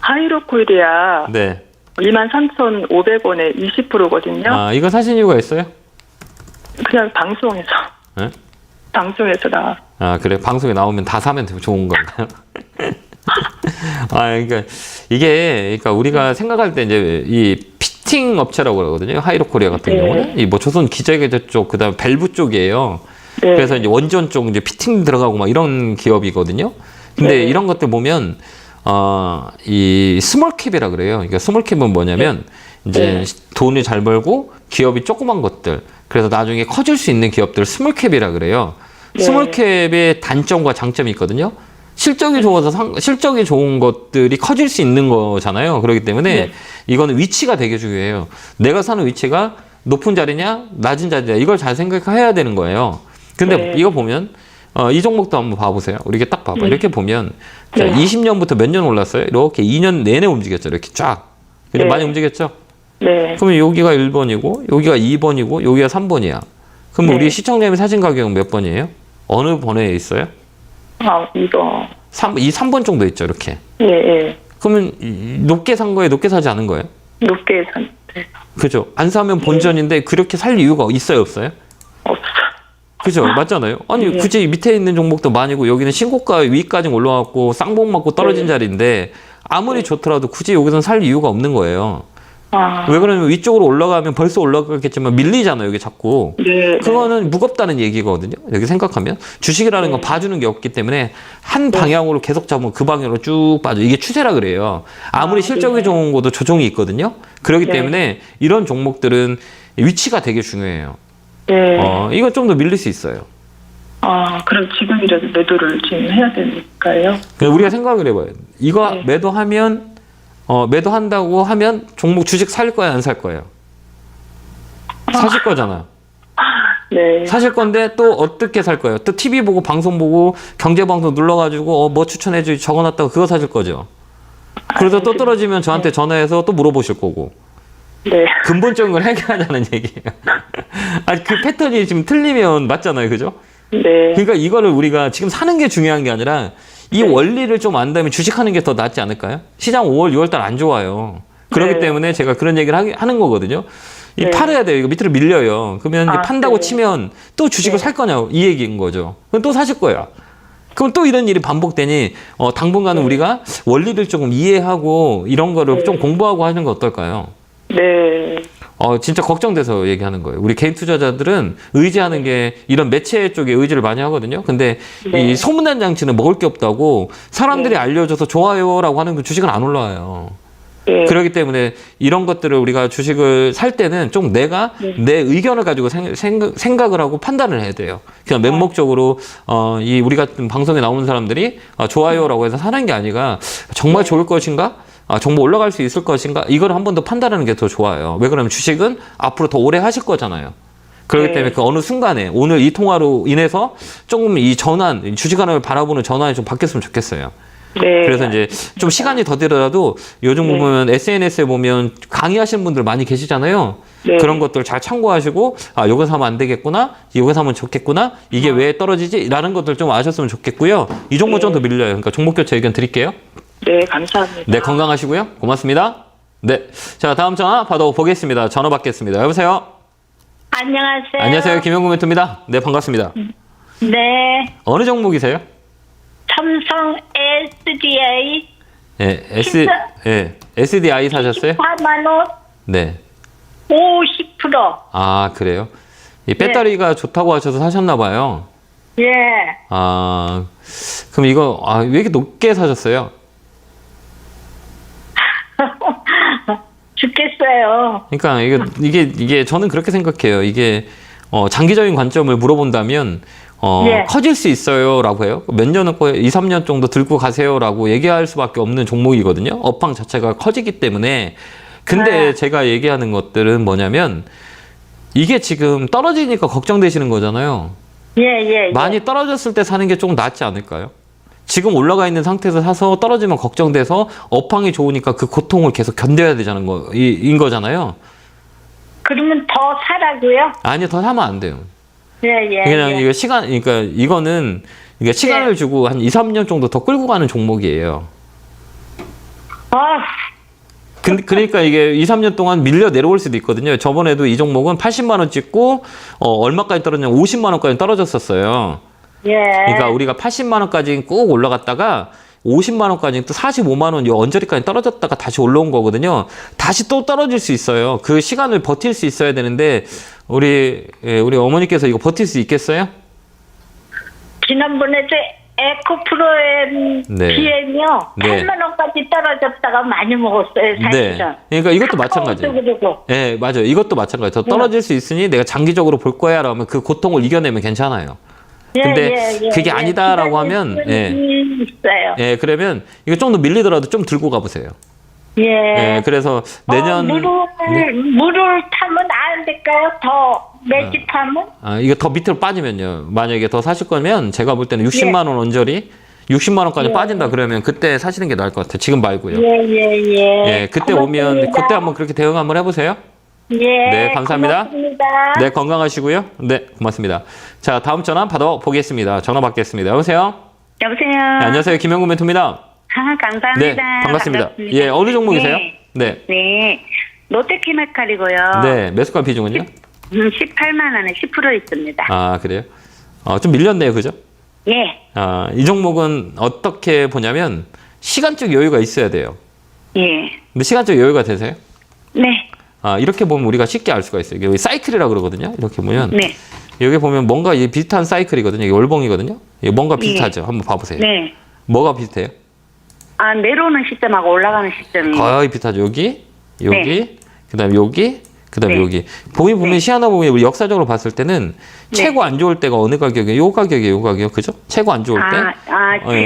하이로코리아
네.
23,500원에 20%거든요.
이거 사신 이유가 있어요?
그냥 방송에서.
네?
방송에서
그래. 방송에 나오면 다 사면 좋은 건가요? 그러니까 그러니까 우리가 생각할 때 이제 이 피팅 업체라고 그러거든요. 하이로코리아 같은 경우는 이 뭐 조선 기저귀 쪽, 그다음 밸브 쪽이에요. 네. 그래서 이제 원전 쪽 이제 피팅 들어가고 막 이런 기업이거든요. 근데 이런 것들 보면 이 스몰캡이라 그래요. 그러니까 스몰캡은 뭐냐면 이제 돈을 잘 벌고 기업이 조그만 것들, 그래서 나중에 커질 수 있는 기업들 스몰캡이라 그래요. 스몰캡의 단점과 장점이 있거든요. 실적이 좋아서 실적이 좋은 것들이 커질 수 있는 거잖아요. 그렇기 때문에 이거는 위치가 되게 중요해요. 내가 사는 위치가 높은 자리냐 낮은 자리냐 이걸 잘 생각해야 되는 거예요. 근데 이거 보면 이 종목도 한번 봐보세요. 우리 이렇게 딱 봐봐. 이렇게 보면 자, 20년부터 몇 년 올랐어요? 이렇게 2년 내내 움직였죠. 이렇게 쫙. 그죠? 많이 움직였죠?
네.
그러면 여기가 1번이고 여기가 2번이고 여기가 3번이야. 그럼
네.
우리 시청자님 사진 가격은 몇 번이에요? 어느 번에 있어요?
이거.
3번 정도 있죠, 이렇게.
예, 예.
그러면 높게 산 거예요? 높게 사지 않은 거예요?
높게 산, 네.
그죠? 안 사면 본전인데 그렇게 살 이유가 있어요, 없어요?
없어.
그죠? 맞잖아요. 아니, 굳이 밑에 있는 종목도 많이고 여기는 신고가 위까지 올라왔고 쌍봉 맞고 떨어진 자리인데 아무리 좋더라도 굳이 여기서는 살 이유가 없는 거예요. 왜 그러냐면 위쪽으로 올라가면 벌써 올라갔겠지만 밀리잖아요, 여기 자꾸.
네.
그거는 무겁다는 얘기거든요. 여기 생각하면 주식이라는 건 봐주는 게 없기 때문에 한 방향으로 계속 잡으면 그 방향으로 쭉 빠져. 이게 추세라 그래요. 아무리 실적이 좋은 것도 조정이 있거든요. 그렇기 때문에 이런 종목들은 위치가 되게 중요해요.
네.
이건 좀 더 밀릴 수 있어요.
그럼 지금이라도 매도를 지금 해야 되니까요?
그냥 우리가 생각을 해봐요. 이거 매도하면 매도한다고 하면 종목 주식 살 거야, 안 살 거예요? 사실 거잖아.
네.
사실 건데 또 어떻게 살 거예요? 또 TV 보고 방송 보고 경제방송 눌러가지고 뭐 추천해줘 적어놨다고 그거 사실 거죠. 그래서 또 떨어지면 저한테 전화해서 또 물어보실 거고.
네.
근본적인 걸 해결하자는 얘기예요. 아니 그 패턴이 지금 틀리면 맞잖아요, 그죠?
네.
그러니까 이거를 우리가 지금 사는 게 중요한 게 아니라 이 원리를 좀 안다면 주식하는 게 더 낫지 않을까요? 시장 5월, 6월 달 안 좋아요. 그렇기 때문에 제가 그런 얘기를 하는 거거든요. 팔아야 돼요. 이거 밑으로 밀려요. 그러면 이제 판다고 치면 또 주식을 살 거냐고 이 얘기인 거죠. 그럼 또 사실 거야. 그럼 또 이런 일이 반복되니 당분간은 우리가 원리를 조금 이해하고 이런 거를 좀 공부하고 하는 거 어떨까요?
네.
진짜 걱정돼서 얘기하는 거예요. 우리 개인 투자자들은 의지하는 게 이런 매체 쪽에 의지를 많이 하거든요. 근데 이 소문난 장치는 먹을 게 없다고 사람들이 알려줘서 좋아요라고 하는 그 주식은 안 올라와요. 그렇기 때문에 이런 것들을 우리가 주식을 살 때는 좀 내가 내 의견을 가지고 생각을 하고 판단을 해야 돼요. 그냥 맹목적으로 이 우리 같은 방송에 나오는 사람들이 좋아요라고 해서 사는 게 아니라 정말 좋을 것인가? 정말 올라갈 수 있을 것인가? 이걸 한 번 더 판단하는 게 더 좋아요. 왜 그러면 주식은 앞으로 더 오래 하실 거잖아요. 그렇기 때문에 그 어느 순간에 오늘 이 통화로 인해서 조금 이 전환, 주식하는 바라보는 전환이 좀 바뀌었으면 좋겠어요.
네.
그래서 이제 좀 시간이 더 들더라도 요즘 보면 SNS에 보면 강의하시는 분들 많이 계시잖아요. 그런 것들 잘 참고하시고 요거 사면 안 되겠구나, 요거 사면 좋겠구나, 이게 왜 떨어지지? 라는 것들 좀 아셨으면 좋겠고요. 이 종목 좀 더 밀려요. 그러니까 종목 교체 의견 드릴게요.
네, 감사합니다.
네, 건강하시고요. 고맙습니다. 네, 자 다음 전화 받아보겠습니다. 전화 받겠습니다. 여보세요.
안녕하세요.
안녕하세요, 김영구 멘토입니다. 네, 반갑습니다.
네.
어느 종목이세요?
삼성 SDI
SDI 사셨어요?
4만 원
네.
50%.
그래요? 이 배터리가 좋다고 하셔서 사셨나 봐요.
예.
그럼 이거 왜 이렇게 높게 사셨어요?
죽겠어요.
그러니까 이게 저는 그렇게 생각해요. 이게 장기적인 관점을 물어본다면 커질 수 있어요라고 해요. 몇 년은 2, 3년 정도 들고 가세요라고 얘기할 수밖에 없는 종목이거든요. 업황 자체가 커지기 때문에. 근데 제가 얘기하는 것들은 뭐냐면 이게 지금 떨어지니까 걱정되시는 거잖아요.
예.
많이 떨어졌을 때 사는 게 좀 낫지 않을까요? 지금 올라가 있는 상태에서 사서 떨어지면 걱정돼서 업황이 좋으니까 그 고통을 계속 견뎌야 되자는 인 거잖아요.
그러면 더 사라고요?
아니요, 더 사면 안 돼요.
예.
그냥 이거 그러니까 이거는 시간을 주고 한 2, 3년 정도 더 끌고 가는 종목이에요. 그러니까 이게 2, 3년 동안 밀려 내려올 수도 있거든요. 저번에도 이 종목은 80만 원 찍고 얼마까지 떨어졌냐면 50만 원까지 떨어졌었어요.
예.
그러니까 우리가 80만 원까지 꼭 올라갔다가 50만 원까지 또 45만 원 이 언저리까지 떨어졌다가 다시 올라온 거거든요. 다시 또 떨어질 수 있어요. 그 시간을 버틸 수 있어야 되는데 우리 어머니께서 이거 버틸 수 있겠어요?
지난번에 에코프로엠 BM이요. 8만 원까지 떨어졌다가 많이 먹었어요, 사실은.
네. 그러니까 이것도 마찬가지예요. 네, 맞아요. 이것도 마찬가지예요. 더 떨어질 수 있으니 내가 장기적으로 볼 거야 라면 그 고통을 이겨내면 괜찮아요. 근데 그게 아니다라고 하면
있어요.
그러면 이거 좀 더 밀리더라도 좀 들고 가보세요. 그래서 내년
물을 타면 안 될까요? 더 매집하면?
이거 더 밑으로 빠지면요. 만약에 더 사실 거면 제가 볼 때는 60만 원 언저리 60만 원까지 빠진다 그러면 그때 사시는 게 나을 것 같아요. 지금 말고요.
예.
그때 오면 그때 한번 그렇게 대응 한번 해보세요.
예.
네, 감사합니다.
고맙습니다.
네, 건강하시고요. 네, 고맙습니다. 자, 다음 전화 받아보겠습니다. 전화 받겠습니다. 여보세요?
여보세요.
네, 안녕하세요. 김영구 멘토입니다.
감사합니다.
네, 반갑습니다. 예, 어느 종목이세요? 네.
네. 롯데케미칼이고요.
네, 매수가 비중은요?
18만 원에 10% 있습니다.
아, 그래요? 좀 밀렸네요. 그죠?
예.
이 종목은 어떻게 보냐면 시간적 여유가 있어야 돼요.
예.
근데 시간적 여유가 되세요?
네.
이렇게 보면 우리가 쉽게 알 수가 있어요. 이게 사이클이라고 그러거든요. 이렇게 보면.
네.
여기 보면 뭔가 이 비슷한 사이클이거든요. 이게 월봉이거든요. 이게 뭔가 비슷하죠. 한번 봐보세요.
네.
뭐가 비슷해요?
내려오는 시점하고 올라가는 시점이.
거의 비슷하죠. 여기, 그다음에 여기, 그다음에
네.
여기. 보면 시하나 보면 우리 역사적으로 봤을 때는 최고 안 좋을 때가 어느 가격이에요? 요 가격이에요. 요 가격. 그죠? 최고 안 좋을 때.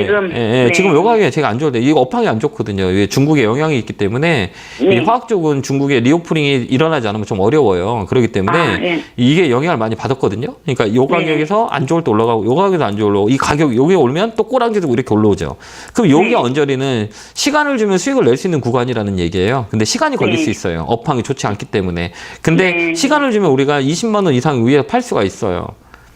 지금.
예,
네.
지금 요 가격이 제가 안 좋을 때. 이거 업황이 안 좋거든요. 이게 중국에 영향이 있기 때문에 이 화학 쪽은 중국의 리오프닝이 일어나지 않으면 좀 어려워요. 그렇기 때문에 이게 영향을 많이 받았거든요. 그러니까 요 가격에서 안 좋을 때 올라가고 요 가격에서 안 좋을 때 이 가격 여기 오르면 또 꼬랑지도 이렇게 올라오죠. 그럼 요게 언저리는 시간을 주면 수익을 낼 수 있는 구간이라는 얘기예요. 근데 시간이 걸릴 수 있어요. 업황이 좋지 않기 때문에. 근데 시간을 주면 우리가 20만 원 이상 위에 팔 수가 있어요.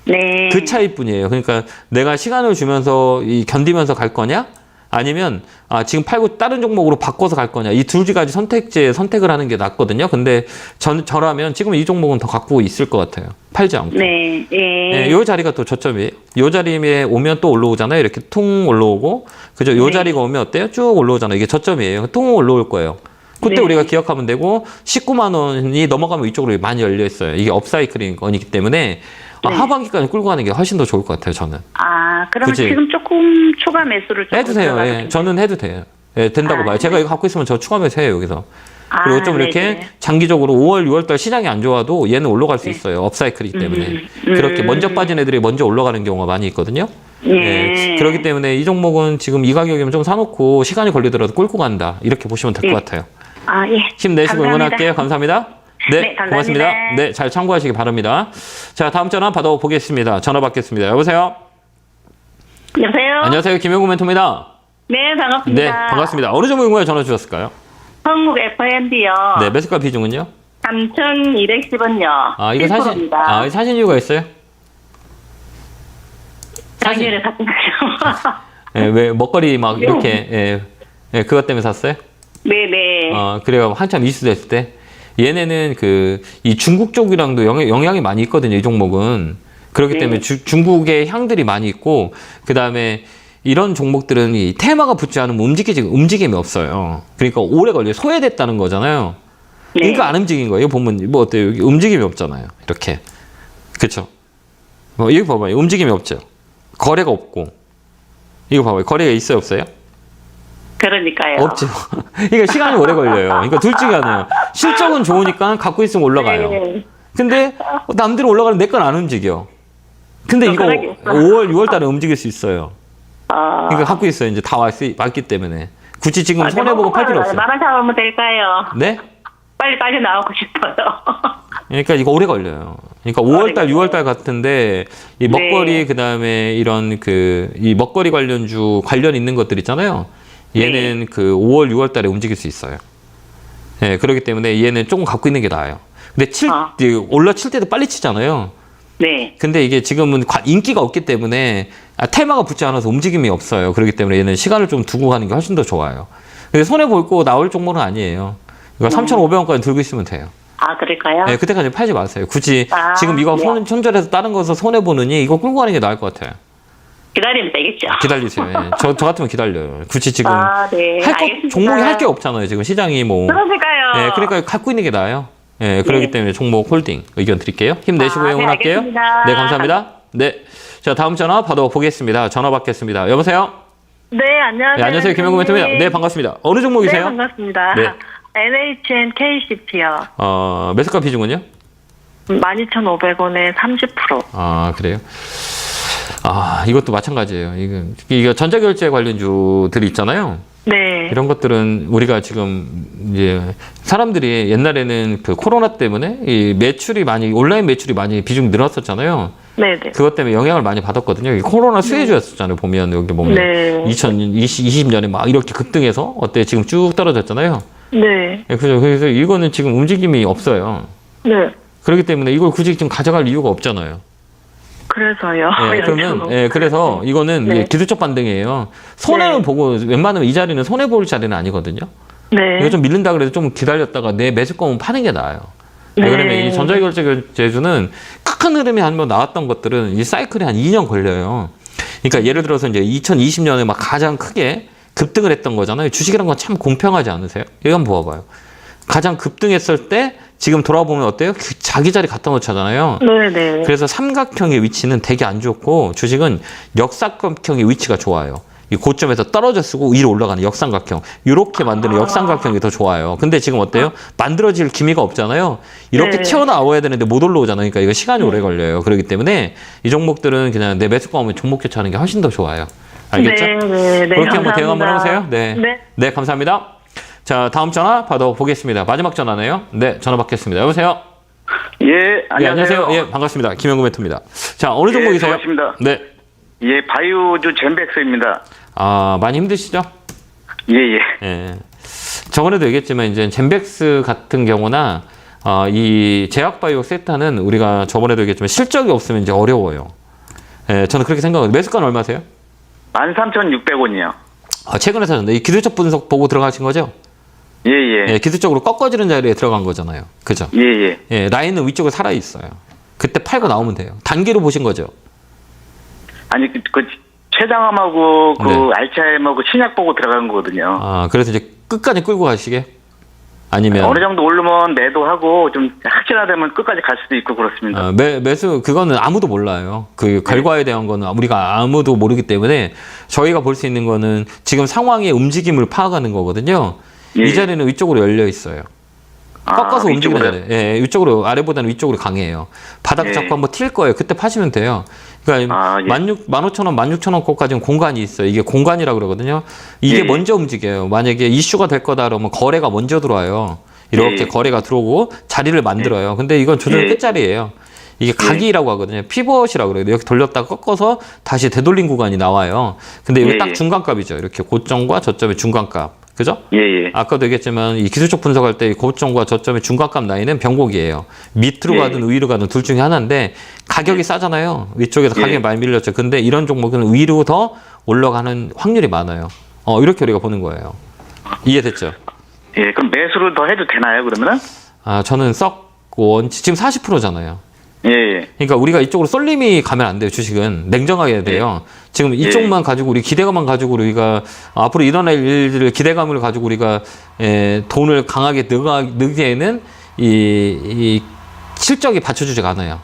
네.
그 차이뿐이에요. 그러니까 내가 시간을 주면서 견디면서 갈 거냐? 아니면 지금 팔고 다른 종목으로 바꿔서 갈 거냐? 이 두 가지 선택을 하는 게 낫거든요. 근데 저라면 지금 이 종목은 더 갖고 있을 것 같아요. 팔지 않고.
네.
네, 요 자리가 또 저점이에요. 요 자리에 오면 또 올라오잖아요. 이렇게 퉁 올라오고. 그죠? 요 자리가 오면 어때요? 쭉 올라오잖아요. 이게 저점이에요. 퉁 올라올 거예요. 그때 우리가 기억하면 되고 19만 원이 넘어가면 이쪽으로 많이 열려 있어요. 이게 업사이클이기 때문에 하반기까지 끌고 가는 게 훨씬 더 좋을 것 같아요. 저는.
그러면
그치?
지금 조금 추가 매수를 조금
해주세요.
들어가도
예, 저는 해도 돼요. 예, 된다고 봐요. 제가 이거 갖고 있으면 저 추가 매수 해요. 여기서. 그리고 좀 이렇게
네네.
장기적으로 5월, 6월 달 시장이 안 좋아도 얘는 올라갈 수 있어요. 업사이클이기 때문에. 그렇게 먼저 빠진 애들이 먼저 올라가는 경우가 많이 있거든요. 예, 그렇기 때문에 이 종목은 지금 이 가격이면 좀 사놓고 시간이 걸리더라도 끌고 간다. 이렇게 보시면 될 것 같아요.
예.
힘내시고
감사합니다.
응원할게요. 감사합니다. 네,
감사합니다.
고맙습니다. 네, 잘 참고하시기 바랍니다. 자, 다음 전화 받아보겠습니다. 전화 받겠습니다. 여보세요?
여보세요?
안녕하세요. 김영구 멘토입니다.
네, 반갑습니다.
네, 반갑습니다. 어느 종목에 전화 주셨을까요?
한국 F&B요.
네, 매수가 비중은요?
3,210원요.
이거 사신 이유가 있어요?
작년에 샀어요.
예, 왜 먹거리 막 이렇게 그것 때문에 샀어요?
네네.
그래요. 한참 이슈됐을 때. 얘네는 이 중국 쪽이랑도 영향이 많이 있거든요. 이 종목은. 그렇기 때문에 중국의 향들이 많이 있고, 그 다음에 이런 종목들은 이 테마가 붙지 않으면 움직임이 없어요. 그러니까 오래 걸려요. 소외됐다는 거잖아요. 그러니까 안 움직인 거예요. 보면 뭐 어때요? 여기 움직임이 없잖아요. 이렇게. 그쵸? 여기 봐봐요. 움직임이 없죠. 거래가 없고. 이거 봐봐요. 거래가 있어요, 없어요?
그러니까요.
없죠. 그러니까 시간이 오래 걸려요. 그러니까 둘 중에 하나예요. 실적은 좋으니까 갖고 있으면 올라가요.
네.
근데 남들은 올라가는 내 건 안 움직여. 근데 이거 5월, 6월 달에 움직일 수 있어요. 그러니까 갖고 있어요. 이제 다 왔기 때문에. 굳이 지금 손해보고 팔 필요 없어요.
말아 잡으면 될까요?
네?
빨리 나오고 싶어요.
그러니까 이거 오래 걸려요. 그러니까 5월달, 6월달 같은데 이 먹거리 그다음에 이런 이 먹거리 관련 있는 것들 있잖아요. 얘는 5월, 6월달에 움직일 수 있어요. 예, 그렇기 때문에 얘는 조금 갖고 있는 게 나아요. 근데 올라칠 때도 빨리 치잖아요.
네.
근데 이게 지금은 인기가 없기 때문에 테마가 붙지 않아서 움직임이 없어요. 그렇기 때문에 얘는 시간을 좀 두고 가는 게 훨씬 더 좋아요. 근데 손해 볼 거 나올 종목은 아니에요. 이거 3,500원까지 들고 있으면 돼요.
그럴까요?
네, 그때까지 팔지 마세요. 굳이 지금 이거 손절해서 다른 거서 손해 보느니 이거 끌고 가는 게 나을 것 같아요.
기다리면 되겠죠.
기다리세요. 예. 저 같으면 기다려요. 굳이 지금
네.
종목이 할 게 없잖아요. 지금 시장이 뭐.
그러니까요.
예, 그러니까 갖고 있는 게 나아요. 예, 그렇기 때문에 종목 홀딩 의견 드릴게요. 힘내시고 응원할게요.
알겠습니다.
네, 감사합니다. 네. 자, 다음 전화 받아보겠습니다. 전화 받겠습니다. 여보세요?
네, 안녕하세요.
네, 안녕하세요. 김영구 멘토입니다. 네, 반갑습니다. 어느 종목이세요?
네, 반갑습니다.
네.
NHN KCP요.
매수가 비중은요?
12,500원에 30%.
그래요? 이것도 마찬가지예요. 이거 전자결제 관련주들이 있잖아요.
네.
이런 것들은 우리가 지금 이제 사람들이 옛날에는 코로나 때문에 이 온라인 매출이 많이 비중 늘었었잖아요.
네네.
그것 때문에 영향을 많이 받았거든요. 이게 코로나 수혜주였었잖아요. 보면 여기 보면
네.
2020년에 막 이렇게 급등해서 어때 지금 쭉 떨어졌잖아요.
네.
네, 그죠. 그래서 이거는 지금 움직임이 없어요.
네.
그렇기 때문에 이걸 굳이 지금 가져갈 이유가 없잖아요.
그래서요.
예, 그러면 그래서 이거는
네.
이게 기술적 반등이에요. 손해는
네.
보고 웬만하면 이 자리는 손해 볼 자리는 아니거든요.
네.
이거 좀 밀린다 그래도 좀 기다렸다가 내 매수권은 파는 게 나아요.
네.
왜냐면 이 전자결제주는 큰 흐름이 한번 나왔던 것들은 이 사이클이 한 2년 걸려요. 그러니까 예를 들어서 이제 2020년에 막 가장 크게 급등을 했던 거잖아요. 주식이란 건 참 공평하지 않으세요? 여기 한번 봐봐요. 가장 급등했을 때 지금 돌아보면 어때요? 자기 자리 갖다 놓잖아요.
네네.
그래서 삼각형의 위치는 되게 안 좋고 주식은 역삼각형의 위치가 좋아요. 이 고점에서 떨어져 쓰고 위로 올라가는 역삼각형. 이렇게 만드는 역삼각형이 더 좋아요. 근데 지금 어때요? 만들어질 기미가 없잖아요. 이렇게
네.
튀어나와야 되는데 못 올라오잖아요. 그러니까 이거 시간이 오래 걸려요. 그렇기 때문에 이 종목들은 그냥 내 매수가 오면 종목 교체하는 게 훨씬 더 좋아요. 알겠죠?
네.
그렇게 한번 대응 한번
감사합니다.
해보세요. 네.
네.
네, 감사합니다. 자, 다음 전화 받아보겠습니다. 마지막 전화네요. 네, 전화 받겠습니다. 여보세요?
예, 안녕하세요.
예, 안녕하세요. 예, 반갑습니다. 김영구 멘토입니다. 자, 어느 종목이세요?
반갑습니다.
네.
예, 바이오주 젠백스입니다.
아, 많이 힘드시죠?
예, 예.
예. 저번에도 얘기했지만 이제 젠백스 같은 경우나 이 제약바이오 세타는 우리가 저번에도 얘기했지만 실적이 없으면 이제 어려워요. 예, 저는 그렇게 생각합니다. 매수가는 얼마세요?
13,600원이요.
아, 최근에 사셨는데 이 기술적 분석 보고 들어가신 거죠?
예, 예.
예, 기술적으로 꺾어지는 자리에 들어간 거잖아요. 그죠?
예, 예.
예, 라인은 위쪽에 살아 있어요. 그때 팔고 나오면 돼요. 단기로 보신 거죠?
아니, 그 췌장암하고 그
네.
알츠하이머 그 신약 보고 들어간 거거든요.
아, 그래서 이제 끝까지 끌고 가시게? 아니면
어느 정도 오르면 매도하고 좀 확실하다면 끝까지 갈 수도 있고 그렇습니다.
매수 그거는 아무도 몰라요. 그 결과에 대한 거는 우리가 아무도 모르기 때문에 저희가 볼 수 있는 거는 지금 상황의 움직임을 파악하는 거거든요.
예.
이 자리는 위쪽으로 열려 있어요. 꺾어서 움직이는
위쪽으로요?
자리. 예, 위쪽으로 아래보다는 위쪽으로 강해요. 바닥
예.
잡고 한번 튈 거예요. 그때 파시면 돼요. 그러니까
예.
15,000원, 16,000원 거까지는 공간이 있어요. 이게 공간이라고 그러거든요. 이게
예.
먼저 움직여요. 만약에 이슈가 될 거다 그러면 거래가 먼저 들어와요. 이렇게
예.
거래가 들어오고 자리를 만들어요. 근데 이건 조정
예.
끝자리예요. 이게 각이라고 하거든요. 피벗이라고 그래요. 이렇게 돌렸다가 꺾어서 다시 되돌린 구간이 나와요. 근데 이거
예.
딱 중간값이죠. 이렇게 고점과 저점의 중간값. 그죠?
예, 예.
아까도 얘기했지만 이 기술적 분석할 때 고점과 저점의 중간값 라인은 변곡이에요. 밑으로
예.
가든 위로 가든 둘 중에 하나인데 가격이 싸잖아요. 위쪽에서 가격이
예.
많이 밀렸죠. 근데 이런 종목은 위로 더 올라가는 확률이 많아요. 이렇게 우리가 보는 거예요. 이해됐죠?
예, 그럼 매수를 더 해도 되나요, 그러면은?
아, 저는 지금 40%잖아요.
예, 예.
그러니까 우리가 이쪽으로 쏠림이 가면 안 돼요. 주식은 냉정하게 해야 돼요. 지금 이쪽만 가지고 우리 기대감만 가지고 우리가 앞으로 일어날 일들을 기대감을 가지고 우리가 돈을 강하게 넣기에는 이 실적이 받쳐주지가 않아요.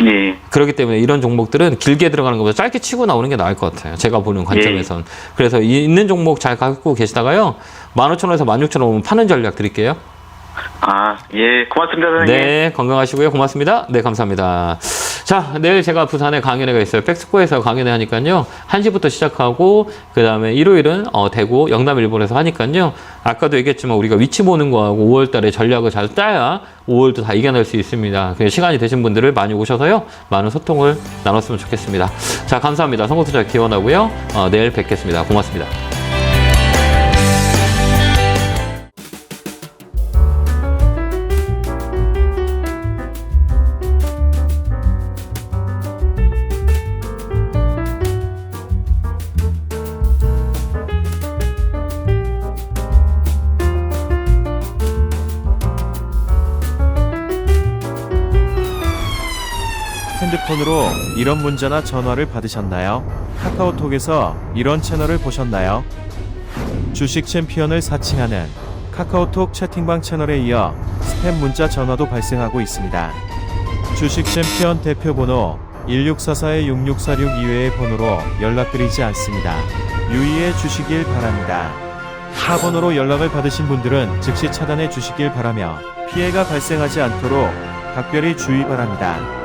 예.
그렇기 때문에 이런 종목들은 길게 들어가는 것보다 짧게 치고 나오는 게 나을 것 같아요. 제가 보는 관점에선. 그래서 있는 종목 잘 갖고 계시다가요. 15,000원에서 16,000원 오면 파는 전략 드릴게요.
아, 예, 고맙습니다, 선생님.
네, 건강하시고요. 고맙습니다. 네, 감사합니다. 자, 내일 제가 부산에 강연회가 있어요. 백스코에서 강연회 하니까요. 1시부터 시작하고, 그 다음에 일요일은 대구, 영남 일본에서 하니까요. 아까도 얘기했지만 우리가 위치 보는 거하고 5월 달에 전략을 잘 짜야 5월도 다 이겨낼 수 있습니다. 시간이 되신 분들을 많이 오셔서요. 많은 소통을 나눴으면 좋겠습니다. 자, 감사합니다. 성공투자 기원하고요. 내일 뵙겠습니다. 고맙습니다.
핸드폰으로 이런 문자나 전화를 받으셨나요? 카카오톡에서 이런 채널을 보셨나요? 주식 챔피언을 사칭하는 카카오톡 채팅방 채널에 이어 스팸 문자 전화도 발생하고 있습니다. 주식 챔피언 대표번호 1644-6646 이외의 번호로 연락드리지 않습니다. 유의해 주시길 바랍니다. 타 번호로 연락을 받으신 분들은 즉시 차단해 주시길 바라며 피해가 발생하지 않도록 각별히 주의 바랍니다.